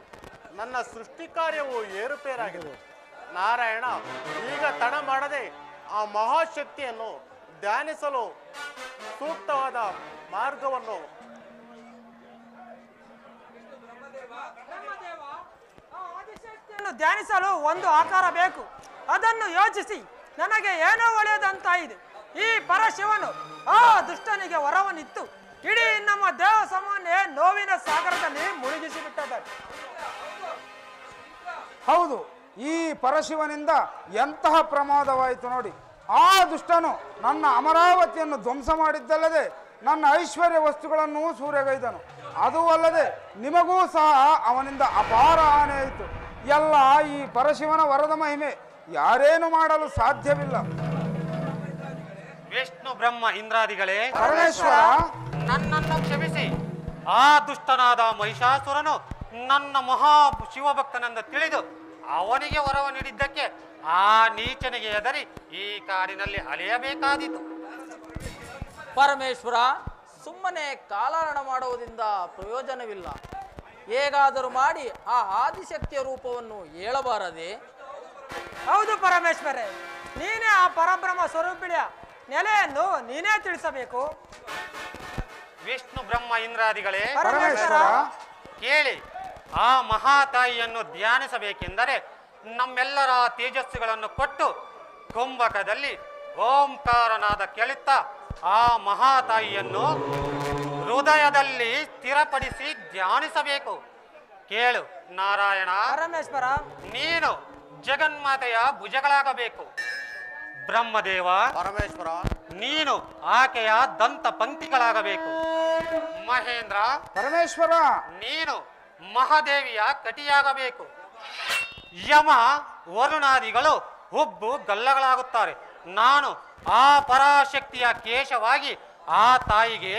Speaker 9: ನನ್ನ ಸೃಷ್ಟಿ ಕಾರ್ಯವು ಏರುಪೇರಾಗಿದೆ. ನಾರಾಯಣ, ಈಗ ತಡ ಮಾಡದೆ ಆ ಮಹಾಶಕ್ತಿಯನ್ನು ಧ್ಯಾನಿಸಲು ಸೂಕ್ತವಾದ ಮಾರ್ಗವನ್ನು
Speaker 7: ಆದಿಶಕ್ತಿಯನ್ನು ಧ್ಯಾನಿಸಲು ಒಂದು ಆಕಾರ ಬೇಕು. ಅದನ್ನು ಯೋಚಿಸಿ ನನಗೆ ಏನೋ ಒಳ್ಳೆಯದಂತಾಯಿದೆ. ಈ ಪರಶಿವನು ಆ ದುಷ್ಟನಿಗೆ ವರವನ್ನಿತ್ತು ಇಡೀ ನಮ್ಮ ದೇವ ಸಮನ್ವಯ ನೋವಿನ ಸಾಗರದಲ್ಲಿ ಮುಳುಗಿಸಿ ಬಿಟ್ಟಿದ್ದಾರೆ.
Speaker 6: ಹೌದು, ಈ ಪರಶಿವನಿಂದ ಎಂತಹ ಪ್ರಮಾದವಾಯಿತು ನೋಡಿ. ಆ ದುಷ್ಟನು ನನ್ನ ಅಮರಾವತಿಯನ್ನು ಧ್ವಂಸ ಮಾಡಿದ್ದಲ್ಲದೆ ನನ್ನ ಐಶ್ವರ್ಯ ವಸ್ತುಗಳನ್ನು ಸೂರೆಗೈದನು. ಅದೂ ಅಲ್ಲದೆ ನಿಮಗೂ ಸಹ ಅವನಿಂದ ಅಪಾರ ಹಾನಿಯಾಯಿತು. ಎಲ್ಲ ಈ ಪರಶಿವನ ವರದ ಮಹಿಮೆ, ಯಾರೇನು ಮಾಡಲು ಸಾಧ್ಯವಿಲ್ಲ.
Speaker 8: ವಿಷ್ಣು ಬ್ರಹ್ಮ ಇಂದ್ರಾದಿಗಳೇ,
Speaker 6: ಪರಮೇಶ್ವರ,
Speaker 8: ನನ್ನನ್ನು ಕ್ಷಮಿಸಿ. ಆ ದುಷ್ಟನಾದ ಮಹಿಷಾಸುರನು ನನ್ನ ಮಹಾ ಶಿವಭಕ್ತನೆಂದು ತಿಳಿದು ಅವನಿಗೆ ವರವ ನೀಡಿದ್ದಕ್ಕೆ ಆ ನೀಚನಿಗೆ ಎದರಿ ಈ ಕಾಡಿನಲ್ಲಿ ಅಲೆಯಬೇಕಾದೀತು.
Speaker 4: ಪರಮೇಶ್ವರ, ಸುಮ್ಮನೆ ಕಾಲಹರಣ ಮಾಡುವುದರಿಂದ ಪ್ರಯೋಜನವಿಲ್ಲ. ಹೇಗಾದರೂ ಮಾಡಿ ಆ ಆದಿಶಕ್ತಿಯ ರೂಪವನ್ನು ಹೇಳಬಾರದೆ?
Speaker 7: ಹೌದು ಪರಮೇಶ್ವರೇ, ನೀನೇ ಆ ಪರಬ್ರಹ್ಮ ಸ್ವರೂಪಿಣಿಯ ನೆಲೆಯನ್ನು ನೀನೇ ತಿಳಿಸಬೇಕು.
Speaker 8: ವಿಷ್ಣು ಬ್ರಹ್ಮ ಇಂದ್ರಾದಿಗಳೇ,
Speaker 7: ಪರಮೇಶ್ವರ,
Speaker 8: ಕೇಳಿ. ಆ ಮಹಾತಾಯಿಯನ್ನು ಧ್ಯಾನಿಸಬೇಕೆಂದರೆ ನಮ್ಮೆಲ್ಲರ ತೇಜಸ್ಸುಗಳನ್ನು ಕೊಟ್ಟು ಕುಂಭಕದಲ್ಲಿ ಓಂಕಾರನಾದ ಕೇಳುತ್ತಾ ಆ ಮಹಾತಾಯಿಯನ್ನು ಹೃದಯದಲ್ಲಿ ಸ್ಥಿರಪಡಿಸಿ ಧ್ಯಾನಿಸಬೇಕು. ಕೇಳು ನಾರಾಯಣ,
Speaker 7: ಪರಮೇಶ್ವರ,
Speaker 8: ನೀನು ಜಗನ್ಮಾತೆಯ ಭುಜಗಳಾಗಬೇಕು. ಬ್ರಹ್ಮದೇವ,
Speaker 9: ಪರಮೇಶ್ವರ,
Speaker 8: ನೀನು ಆಕೆಯ ದಂತ ಪಂಕ್ತಿಗಳಾಗಬೇಕು. ಮಹೇಂದ್ರ,
Speaker 6: ಪರಮೇಶ್ವರ,
Speaker 8: ನೀನು ಮಹಾದೇವಿಯ ಕಟಿಯಾಗಬೇಕು. ಯಮ ವರುಣಾದಿಗಳು ಹುಬ್ಬು ಗಲ್ಲಗಳಾಗುತ್ತಾರೆ. ನಾನು ಆ ಪರಾಶಕ್ತಿಯ ಕೇಶವಾಗಿ ಆ ತಾಯಿಗೆ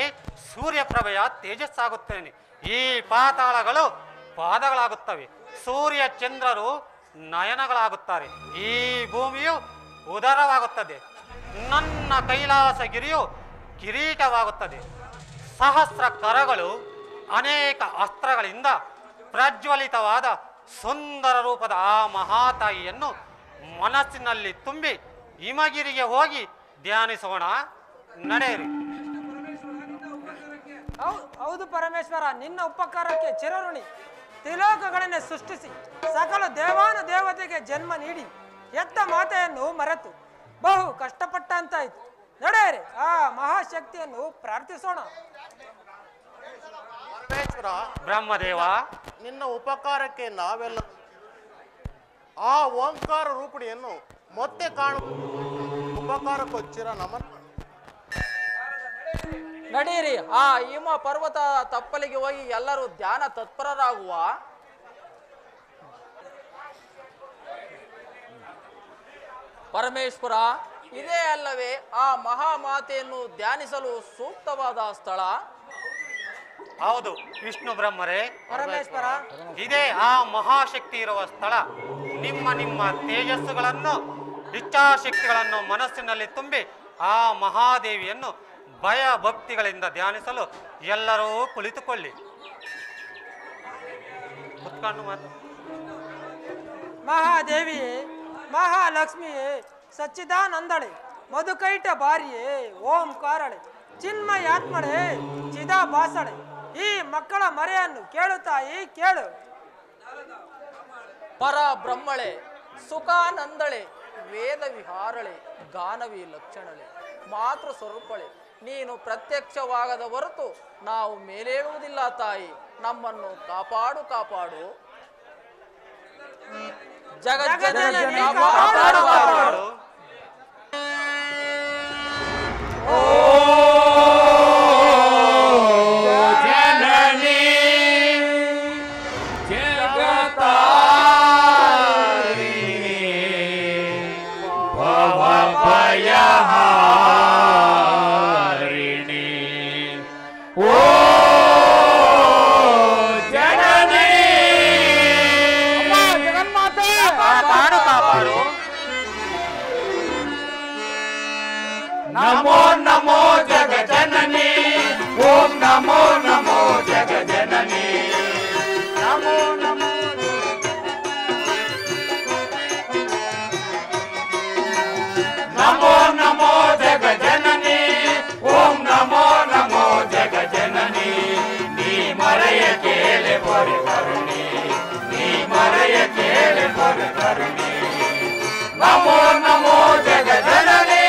Speaker 8: ಸೂರ್ಯಪ್ರಭೆಯ ತೇಜಸ್ಸಾಗುತ್ತೇನೆ. ಈ ಪಾತಾಳಗಳು ಪಾದಗಳಾಗುತ್ತವೆ. ಸೂರ್ಯ ಚಂದ್ರರು ನಯನಗಳಾಗುತ್ತಾರೆ. ಈ ಭೂಮಿಯು ಉದರವಾಗುತ್ತದೆ. ನನ್ನ ಕೈಲಾಸಗಿರಿಯು ಕಿರೀಟವಾಗುತ್ತದೆ. ಸಹಸ್ರ ಕರಗಳು ಅನೇಕ ಅಸ್ತ್ರಗಳಿಂದ ಪ್ರಜ್ವಲಿತವಾದ ಸುಂದರ ರೂಪದ ಆ ಮಹಾತಾಯಿಯನ್ನು ಮನಸ್ಸಿನಲ್ಲಿ ತುಂಬಿ ಹಿಮಗಿರಿಗೆ ಹೋಗಿ ಧ್ಯಾನಿಸೋಣ. ನಡೆಯಿರಿ.
Speaker 7: ಹೌದು ಪರಮೇಶ್ವರ, ನಿನ್ನ ಉಪಕಾರಕ್ಕೆ ಚಿರಋಣಿ. ತ್ರಿಲೋಕಗಳನ್ನೇ ಸೃಷ್ಟಿಸಿ ಸಕಲ ದೇವಾನು ದೇವತೆಗೆ ಜನ್ಮ ನೀಡಿ ಎತ್ತ ಮಾತೆಯನ್ನು ಮರೆತು ಬಹು ಕಷ್ಟಪಟ್ಟಂತಾಯಿತು. ನಡೆಯಿರಿ, ಆ ಮಹಾಶಕ್ತಿಯನ್ನು ಪ್ರಾರ್ಥಿಸೋಣ.
Speaker 9: ಪರಮೇಶ್ವರ,
Speaker 8: ಬ್ರಹ್ಮದೇವ,
Speaker 9: ನಿನ್ನ ಉಪಕಾರಕ್ಕೆ ನಾವೆಲ್ಲ ಆ ಓಂಕಾರ ರೂಪಿಣಿಯನ್ನು ಮತ್ತೆ ಕಾಣುವ ಉಪಕಾರಕ್ಕೊಚ್ಚಿರ ನಮನ.
Speaker 4: ನಡೀರಿ, ಆ ಹಿಮ ಪರ್ವತ ತಪ್ಪಲಿಗೆ ಹೋಗಿ ಎಲ್ಲರೂ ಧ್ಯಾನ ತತ್ಪರರಾಗುವ. ಪರಮೇಶ್ವರ, ಇದೇ ಅಲ್ಲವೇ ಆ ಮಹಾಮಾತೆಯನ್ನು ಧ್ಯಾನಿಸಲು ಸೂಕ್ತವಾದ ಸ್ಥಳ?
Speaker 8: ಹೌದು ವಿಷ್ಣು ಬ್ರಹ್ಮರೇ,
Speaker 7: ಪರಮೇಶ್ವರ,
Speaker 8: ಇದೇ ಆ ಮಹಾಶಕ್ತಿ ಇರುವ ಸ್ಥಳ. ನಿಮ್ಮ ನಿಮ್ಮ ತೇಜಸ್ಸುಗಳನ್ನು ಇಚ್ಛಾಶಕ್ತಿಗಳನ್ನು ಮನಸ್ಸಿನಲ್ಲಿ ತುಂಬಿ ಆ ಮಹಾದೇವಿಯನ್ನು ಭಯ ಭಕ್ತಿಗಳಿಂದ ಧ್ಯಾನಿಸಲು ಎಲ್ಲರೂ ಕುಳಿತುಕೊಳ್ಳಿ. ಕುತ್ಕೊಂಡು ಮಾತು.
Speaker 7: ಮಹಾದೇವಿಯೇ, ಮಹಾಲಕ್ಷ್ಮಿಯೇ, ಸಚ್ಚಿದಾನಂದಳೆ, ಮಧುಕೈಟ ಬಾರಿಯೇ, ಓಂಕಾರಳೆ, ಚಿನ್ಮಯಾತ್ಮಳೆ, ಚಿದಾಭಾಸಳೆ, ಈ ಮಕ್ಕಳ ಮರೆಯನ್ನು ಕೇಳು ತಾಯಿ, ಕೇಳು.
Speaker 4: ಪರ ಬ್ರಹ್ಮಳೆ, ಸುಖಾನಂದಳೆ, ವೇದ ವಿಹಾರಳೆ, ಗಾನವಿ ಲಕ್ಷಣಳೆ, ಮಾತೃ ಸ್ವರೂಪಳೆ, ನೀನು ಪ್ರತ್ಯಕ್ಷವಾಗದ ಹೊರತು ನಾವು ಮೇಲೇಳುವುದಿಲ್ಲ ತಾಯಿ, ನಮ್ಮನ್ನು ಕಾಪಾಡು ಕಾಪಾಡು. ಜಗಜ್ಜನನಿ ಕಾಪಾಡು ಕಾಪಾಡು.
Speaker 6: नमो नमो जग जननी, ओम नमो नमो जग जननी, नमो नमो नमो नमो जग जननी, ओम नमो नमो जग जननी, नी मरय केले पर करुणी, नी मरय केले पर करुणी, नमो नमो जग जननी.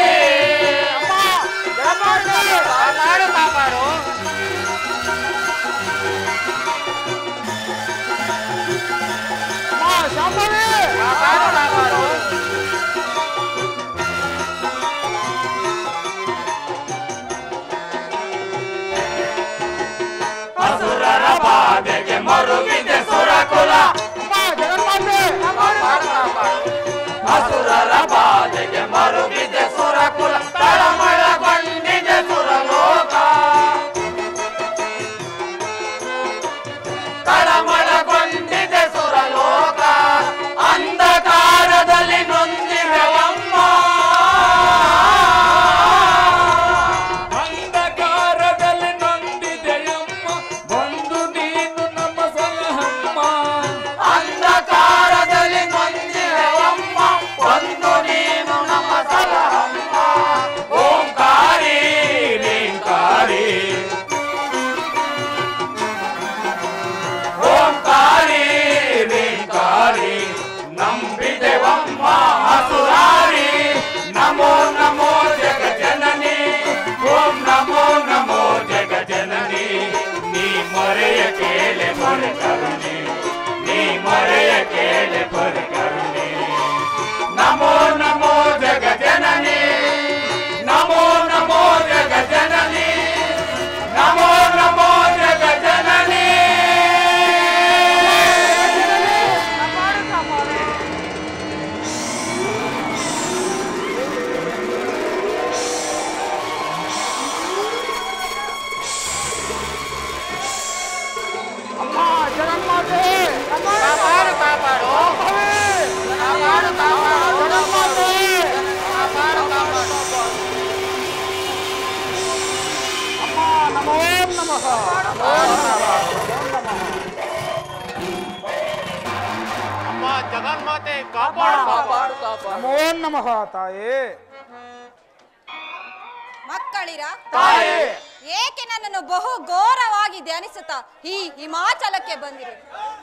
Speaker 6: ಅಸುರರ ಬಾಧೆಗೆ ಮರುಗಿದೆ ಸುರಕುಲ, ಅಸುರರ ಬಾಧೆಗೆ ಮರುಗಿದೆ ಸುರಕುಲ, ತಳಮಳಗೊಂಡಿದೆ ಸುರಲೋಕ, ತಳಮಳಗೊಂಡಿದೆ ಸುರಲೋಕ, ಅಂಧಕಾರದಲ್ಲಿ ನೊಂದಿವೆವಮ್ಮ, ಅಂಧಕಾರದಲ್ಲಿ ನೊಂದಿದೆಯಮ್ಮ, ಬಂದು ನೀನು ನಮ್ಮ ಸಲಹಮ್ಮ, ಅಂಧಕಾರದಲ್ಲಿ ನೊಂದಿವೆವಮ್ಮ, ಬಂದು ನೀನು ನಮ್ಮ ಸಲಹಮ್ಮ, ಓಂಕಾರಿ ರೇಂಕಾರಿ, ಓಂಕಾರಿ ರೇಂಕಾರಿ, ನಂಬಿದೆವಮ್ಮ ಅಸುರಾರಿ, ನಮೋ ನಮೋ ಜಗ ಜನನಿ, ಓಂ ನಮೋ ನಮೋ ಜಗ ಜನನಿ, ನೀ ಮರೆಯ ಕೇಳೆ ಪರ ಕರುಣೆ, ನೀ ಮರೆಯ ಕೇಳೆ ಪರ ಕರುಣೆ, ನಮೋ ನಮೋ ಜಗ ಜನನಿ, ನಮೋ ನಮೋ ಜಗ ಜನನಿ, ನಮೋ ನಮೋ ಜಗ ಜನನಿ. ಕಾಪಾಡು ಕಾಪಾಡು, ಕಾಪಾಡು ಕಾಪಾಡು, ಕಾಪಾಡು ಕಾಪಾಡು. ನಮೋ ನಮಃ. ಅಮ್ಮ ಜಗನ್ಮಾತೆ ಕಾಪಾಡು ಕಾಪಾಡು ಕಾಪಾಡು. ನಮೋ ನಮಃ ತಾಯೇ.
Speaker 10: ಮಕ್ಕಳಿರ
Speaker 6: ತಾಯೇ,
Speaker 10: ಏಕೆ ನನ್ನನ್ನು ಬಹು ಘೋರವಾಗಿ ಧ್ಯಾನಿಸುತ್ತಾ ಈ ಹಿಮಾಚಲಕ್ಕೆ ಬಂದಿರು?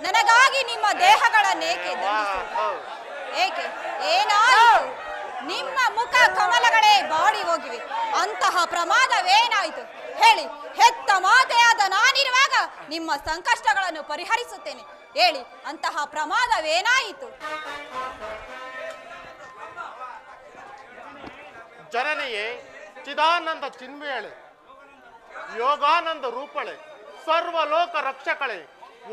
Speaker 10: ನನಗಾಗಿ ನಿಮ್ಮ ದೇಹಗಳನ್ನೇಕೆ ದಂಡಿಸುವುದು? ಏಕೆ, ಏನಾಯಿತು? ನಿಮ್ಮ ಮುಖ ಕಮಲಗಳೇ ಬಾಡಿ ಹೋಗಿವೆ. ಅಂತಹ ಪ್ರಮಾದವೇನಾಯಿತು ಹೇಳಿ. ಹೆತ್ತ ಮಾತೆಯಾದ ನಾನಿರುವಾಗ ನಿಮ್ಮ ಸಂಕಷ್ಟಗಳನ್ನು ಪರಿಹರಿಸುತ್ತೇನೆ. ಹೇಳಿ, ಅಂತಹ ಪ್ರಮಾದವೇನಾಯಿತು?
Speaker 9: ಜನನಿಯೇ, ಚಿದಾನಂದ ಚಿನ್ಮಯಳೆ, ಯೋಗಾನಂದ ರೂಪಳೆ, ಸರ್ವಲೋಕ ರಕ್ಷಕಳೆ,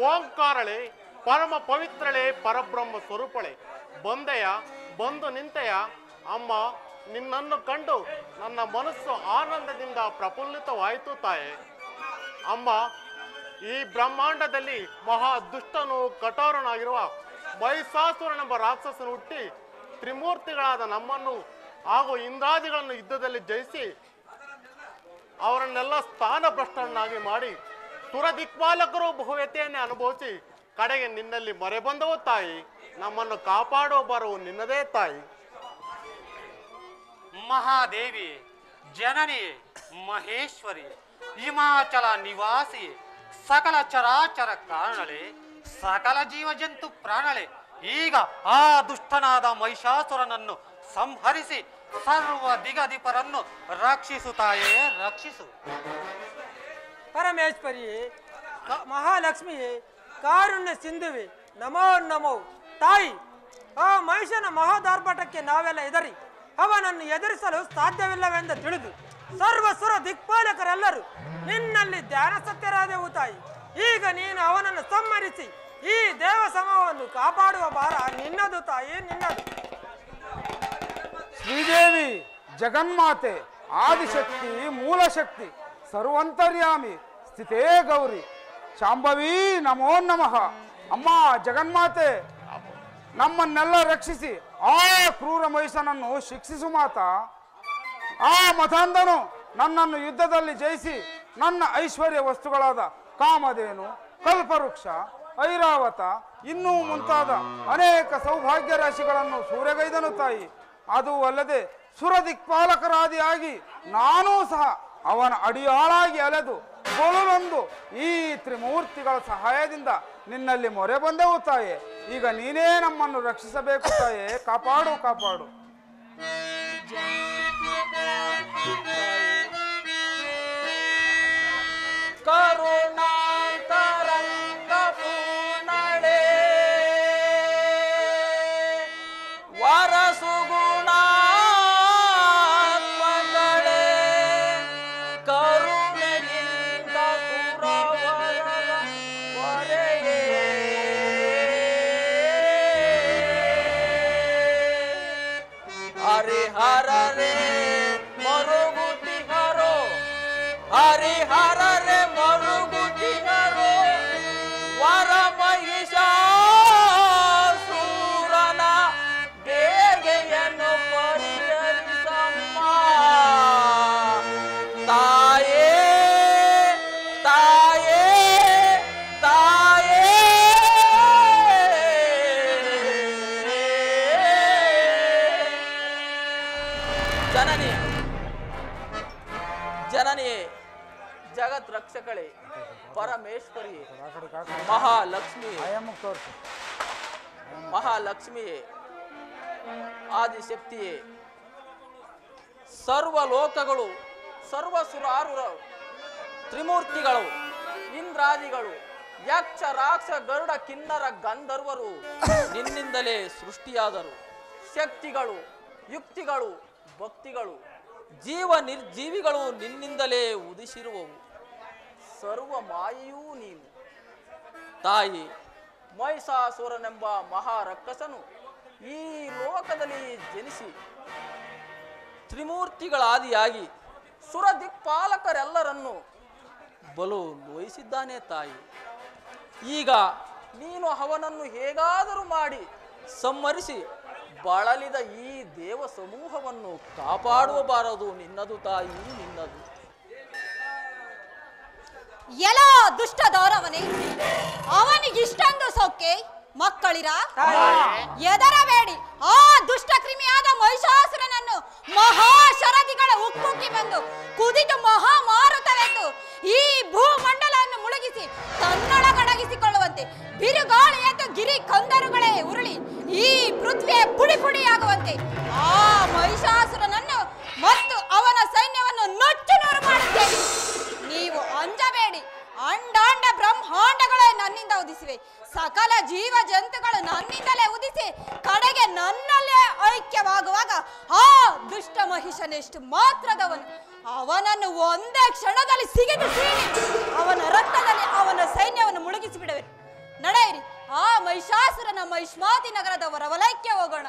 Speaker 9: ಓಂಕಾರಳೆ, ಪರಮ ಪವಿತ್ರಳೆ, ಪರಬ್ರಹ್ಮ ಸ್ವರೂಪಳೆ, ಬಂದೆಯ ಬಂದು ನಿಂತೆಯ ಅಮ್ಮ, ನಿನ್ನನ್ನು ಕಂಡು ನನ್ನ ಮನಸ್ಸು ಆನಂದದಿಂದ ಪ್ರಫುಲ್ಲಿತವಾಯಿತು ತಾಯೆ. ಅಮ್ಮ, ಈ ಬ್ರಹ್ಮಾಂಡದಲ್ಲಿ ಮಹಾ ದುಷ್ಟನು ಕಠೋರನಾಗಿರುವ ಮಹಿಷಾಸುರನೆಂಬ ರಾಕ್ಷಸನು ಹುಟ್ಟಿ ತ್ರಿಮೂರ್ತಿಗಳಾದ ನಮ್ಮನ್ನು ಹಾಗೂ ಇಂದ್ರಾದಿಗಳನ್ನು ಯುದ್ಧದಲ್ಲಿ ಜಯಿಸಿ ಅವರನ್ನೆಲ್ಲ ಸ್ಥಾನಭ್ರಷ್ಟರನ್ನಾಗಿ ಮಾಡಿ ಸುರ ದಿಕ್ಪಾಲಕರು ಬಹುವ್ಯತೆಯನ್ನೇ ಅನುಭವಿಸಿ ಕಡೆಗೆ ನಿನ್ನಲ್ಲಿ ಮೊರೆ ಬಂದವು ತಾಯಿ. ನಮ್ಮನ್ನು ಕಾಪಾಡುವ ಬರವು ನಿನ್ನದೇ ತಾಯಿ.
Speaker 8: ಮಹಾದೇವಿ, ಜನನಿ, ಮಹೇಶ್ವರಿ, ಹಿಮಾಚಲ ನಿವಾಸಿ, ಸಕಲ ಚರಾಚರ ಕಾರಣಳೆ, ಸಕಲ ಜೀವ ಜಂತು ಪ್ರಾಣಳೆ, ಈಗ ಆ ದುಷ್ಟನಾದ ಮಹಿಷಾಸುರನನ್ನು ಸಂಹರಿಸಿ ಸರ್ವ ದಿಗದಿಪರನ್ನು ರಕ್ಷಿಸು ತಾಯೇ, ರಕ್ಷಿಸು.
Speaker 7: ಪರಮೇಶ್ವರಿಯೇ, ಮಹಾಲಕ್ಷ್ಮಿಯೇ, ಕಾರುಣ್ಯ ಸಿಂಧುವೆ, ನಮೋ ನಮೋ. ತಾಯಿ, ಆ ಮಹಿಷನ ಮಹಾದಾರ್ಭಟಕ್ಕೆ ನಾವೆಲ್ಲ ಎದರಿ ಅವನನ್ನು ಎದುರಿಸಲು ಸಾಧ್ಯವಿಲ್ಲವೆಂದು ತಿಳಿದು ಸರ್ವಸುರ ದಿಕ್ಪಾಲಕರೆಲ್ಲರೂ ನಿನ್ನಲ್ಲಿ ಧ್ಯಾನ ಸತ್ಯರಾದೆವು ತಾಯಿ. ಈಗ ನೀನು ಅವನನ್ನು ಸಂಹರಿಸಿ ಈ ದೇವ ಸಮೂಹವನ್ನು ಕಾಪಾಡುವ ಭಾರ ನಿನ್ನದು ತಾಯಿ, ನಿನ್ನದು.
Speaker 6: ಶ್ರೀದೇವಿ ಜಗನ್ಮಾತೆ, ಆದಿಶಕ್ತಿ, ಮೂಲಶಕ್ತಿ, ಸರ್ವಂತರ್ಯಾಮಿ, ಸ್ಥಿತೇ ಗೌರಿ, ಶಾಂಭವಿ ನಮೋ ನಮಃ. ಅಮ್ಮ ಜಗನ್ಮಾತೆ, ನಮ್ಮನ್ನೆಲ್ಲ ರಕ್ಷಿಸಿ ಆ ಕ್ರೂರ ಮಹಿಷನನ್ನು ಶಿಕ್ಷಿಸು ಮಾತಾ. ಆ ಮತಾಂಧನು ನನ್ನನ್ನು ಯುದ್ಧದಲ್ಲಿ ಜಯಿಸಿ ನನ್ನ ಐಶ್ವರ್ಯ ವಸ್ತುಗಳಾದ ಕಾಮಧೇನು, ಕಲ್ಪವೃಕ್ಷ, ಐರಾವತ ಇನ್ನೂ ಮುಂತಾದ ಅನೇಕ ಸೌಭಾಗ್ಯ ರಾಶಿಗಳನ್ನು ಸೂರೆಗೈದನು ತಾಯಿ. ಅದು ಅಲ್ಲದೆ ಸುರದಿಕ್ಪಾಲಕರಾದಿಯಾಗಿ ನಾನೂ ಸಹ ಅವನ ಅಡಿಯಾಳಾಗಿ ಅಲೆದು ಗೋಲುನೊಂದು ಈ ತ್ರಿಮೂರ್ತಿಗಳ ಸಹಾಯದಿಂದ ನಿನ್ನಲ್ಲಿ ಮೊರೆ ಬಂದೆವು ತಾಯೆ. ಈಗ ನೀನೇ ನಮ್ಮನ್ನು ರಕ್ಷಿಸಬೇಕು ತಾಯೆ, ಕಾಪಾಡು ಕಾಪಾಡು.
Speaker 4: ಕರುಣಾಂತರಂಗ ಪೂರ್ಣಳೆ ವರಸುಗುಣಾತ್ಮಗಳೇ, ಕರುಣೆಯಿಂದ ಸುರವರ ಹೊರೆಯೇ, ಹರಿಹರರೇ ಮರುಗುತಿಹರೋ, ಹರಿಹರರೇ ಮರುಗುತಿಹರೋ, ವರ ಮಹಿಷಾಸುರನ ಬೇಗೆಯನ್ನು ಪರಿಹರಿಸಮ್ಮ ತಾಯೇ, ತಾಯೇ, ತಾಯೇ. ಜನನಿ, ಜನನಿಯೇ, ಜಗತ್ ರಕ್ಷಕಳೆ, ಪರಮೇಶ್ವರಿಯೇ, ಮಹಾಲಕ್ಷ್ಮಿಯೇ, ಮಹಾಲಕ್ಷ್ಮಿಯೇ, ಆದಿಶಕ್ತಿಯೇ, ಸರ್ವ ಲೋಕಗಳು, ಸರ್ವ ಸುರಾರುರ ತ್ರಿಮೂರ್ತಿಗಳು, ಇಂದ್ರಾದಿಗಳು, ಯಕ್ಷ ರಾಕ್ಷ ಗರುಡ ಕಿನ್ನರ ಗಂಧರ್ವರು ನಿನ್ನಿಂದಲೇ ಸೃಷ್ಟಿಯಾದರು. ಶಕ್ತಿಗಳು, ಯುಕ್ತಿಗಳು, ಭಕ್ತಿಗಳು, ಜೀವ ನಿರ್ಜೀವಿಗಳು ನಿನ್ನಿಂದಲೇ ಉದಿಸಿರುವವು. ಸರ್ವ ಮಾಯೆಯೂ ನೀನು ತಾಯಿ. ಮಹಿಷಾಸುರನೆಂಬ ಮಹಾರಕ್ಕಸನು ಈ ಲೋಕದಲ್ಲಿ ಜನಿಸಿ ತ್ರಿಮೂರ್ತಿಗಳಾದಿಯಾಗಿ ಸುರ ದಿಕ್ಪಾಲಕರೆಲ್ಲರನ್ನು ಬಲು ನೋಯಿಸಿದ್ದಾನೆ ತಾಯಿ. ಈಗ ನೀನು ಅವನನ್ನು ಹೇಗಾದರೂ ಮಾಡಿ ಸಂಹರಿಸಿ ಬಳಲಿದ ಈ ದೇವ ಸಮೂಹವನ್ನು ಕಾಪಾಡಬಾರದು ನಿನ್ನದು ತಾಯಿ, ನಿನ್ನದು.
Speaker 10: ಎಲ್ಲ ದುಷ್ಟದವರವನೇ, ಅವನಿಗಿಷ್ಟೊಂದು ಸೊಕ್ಕೆ ಮಕ್ಕಳಿರ ಎದರಬೇಡಿ. ಆ ದುಷ್ಟ ಕ್ರಿಮಿಯಾದ ಮಹಿಷಾಸುರನನ್ನು ಮಹಾಶರದಿಗಳ ಉಕ್ಕುಕ್ಕಿ ಬಂದು ಕುದಿದು ಮಹಾಮಾರುತವೆಂದು ಈ ಭೂಮಂಡಲವನ್ನು ಮುಳುಗಿಸಿ ತನ್ನೊಳಗಡಗಿಸಿಕೊಳ್ಳುವಂತೆ ಬಿರುಗಾಳಿ ಎದ್ದು ಗಿರಿ ಕಂದರುಗಳೇ ಉರುಳಿ ಈ ಪೃಥ್ವಿಯೇ ಪುಡಿ ಪುಡಿಯಾಗುವಂತೆ ಆ ಮಹಿಷಾಸುರನನ್ನು ಮತ್ತು ಅವನ ಸೈನ್ಯವನ್ನು ನುಚ್ಚು ನೂರು ಮಾಡುತ್ತೇವೆ. ನೀವು ಅಂಜಬೇಡಿ. ಅಂಡಾಂಡ ಬ್ರಹ್ಮಾಂಡಗಳೇ ನನ್ನಿಂದ ಉದಿಸಿವೆ. ಸಕಲ ಜೀವ ಜಂತುಗಳು ನನ್ನಿಂದಲೇ ಉದಿಸಿ ಕಡೆಗೆ ನನ್ನಲ್ಲೇ ಐಕ್ಯವಾಗುವಾಗ ಆ ದುಷ್ಟ ಮಹಿಷನೆಷ್ಟು ಮಾತ್ರದವನು. ಅವನನ್ನು ಒಂದೇ ಕ್ಷಣದಲ್ಲಿ ಸಿಗಿದು ಸೀಳಿ ಅವನ ರಕ್ತದಲ್ಲಿ ಅವನ ಸೈನ್ಯವನ್ನು ಮುಳುಗಿಸಿ ಬಿಡುವೆ. ನಡೆಯಿರಿ, ಆ ಮಹಿಷಾಸುರನ ಮಹಿಷ್ಮಾತಿ ನಗರದ ಹೊರವಲಯಕ್ಕೆ ಹೋಗೋಣ.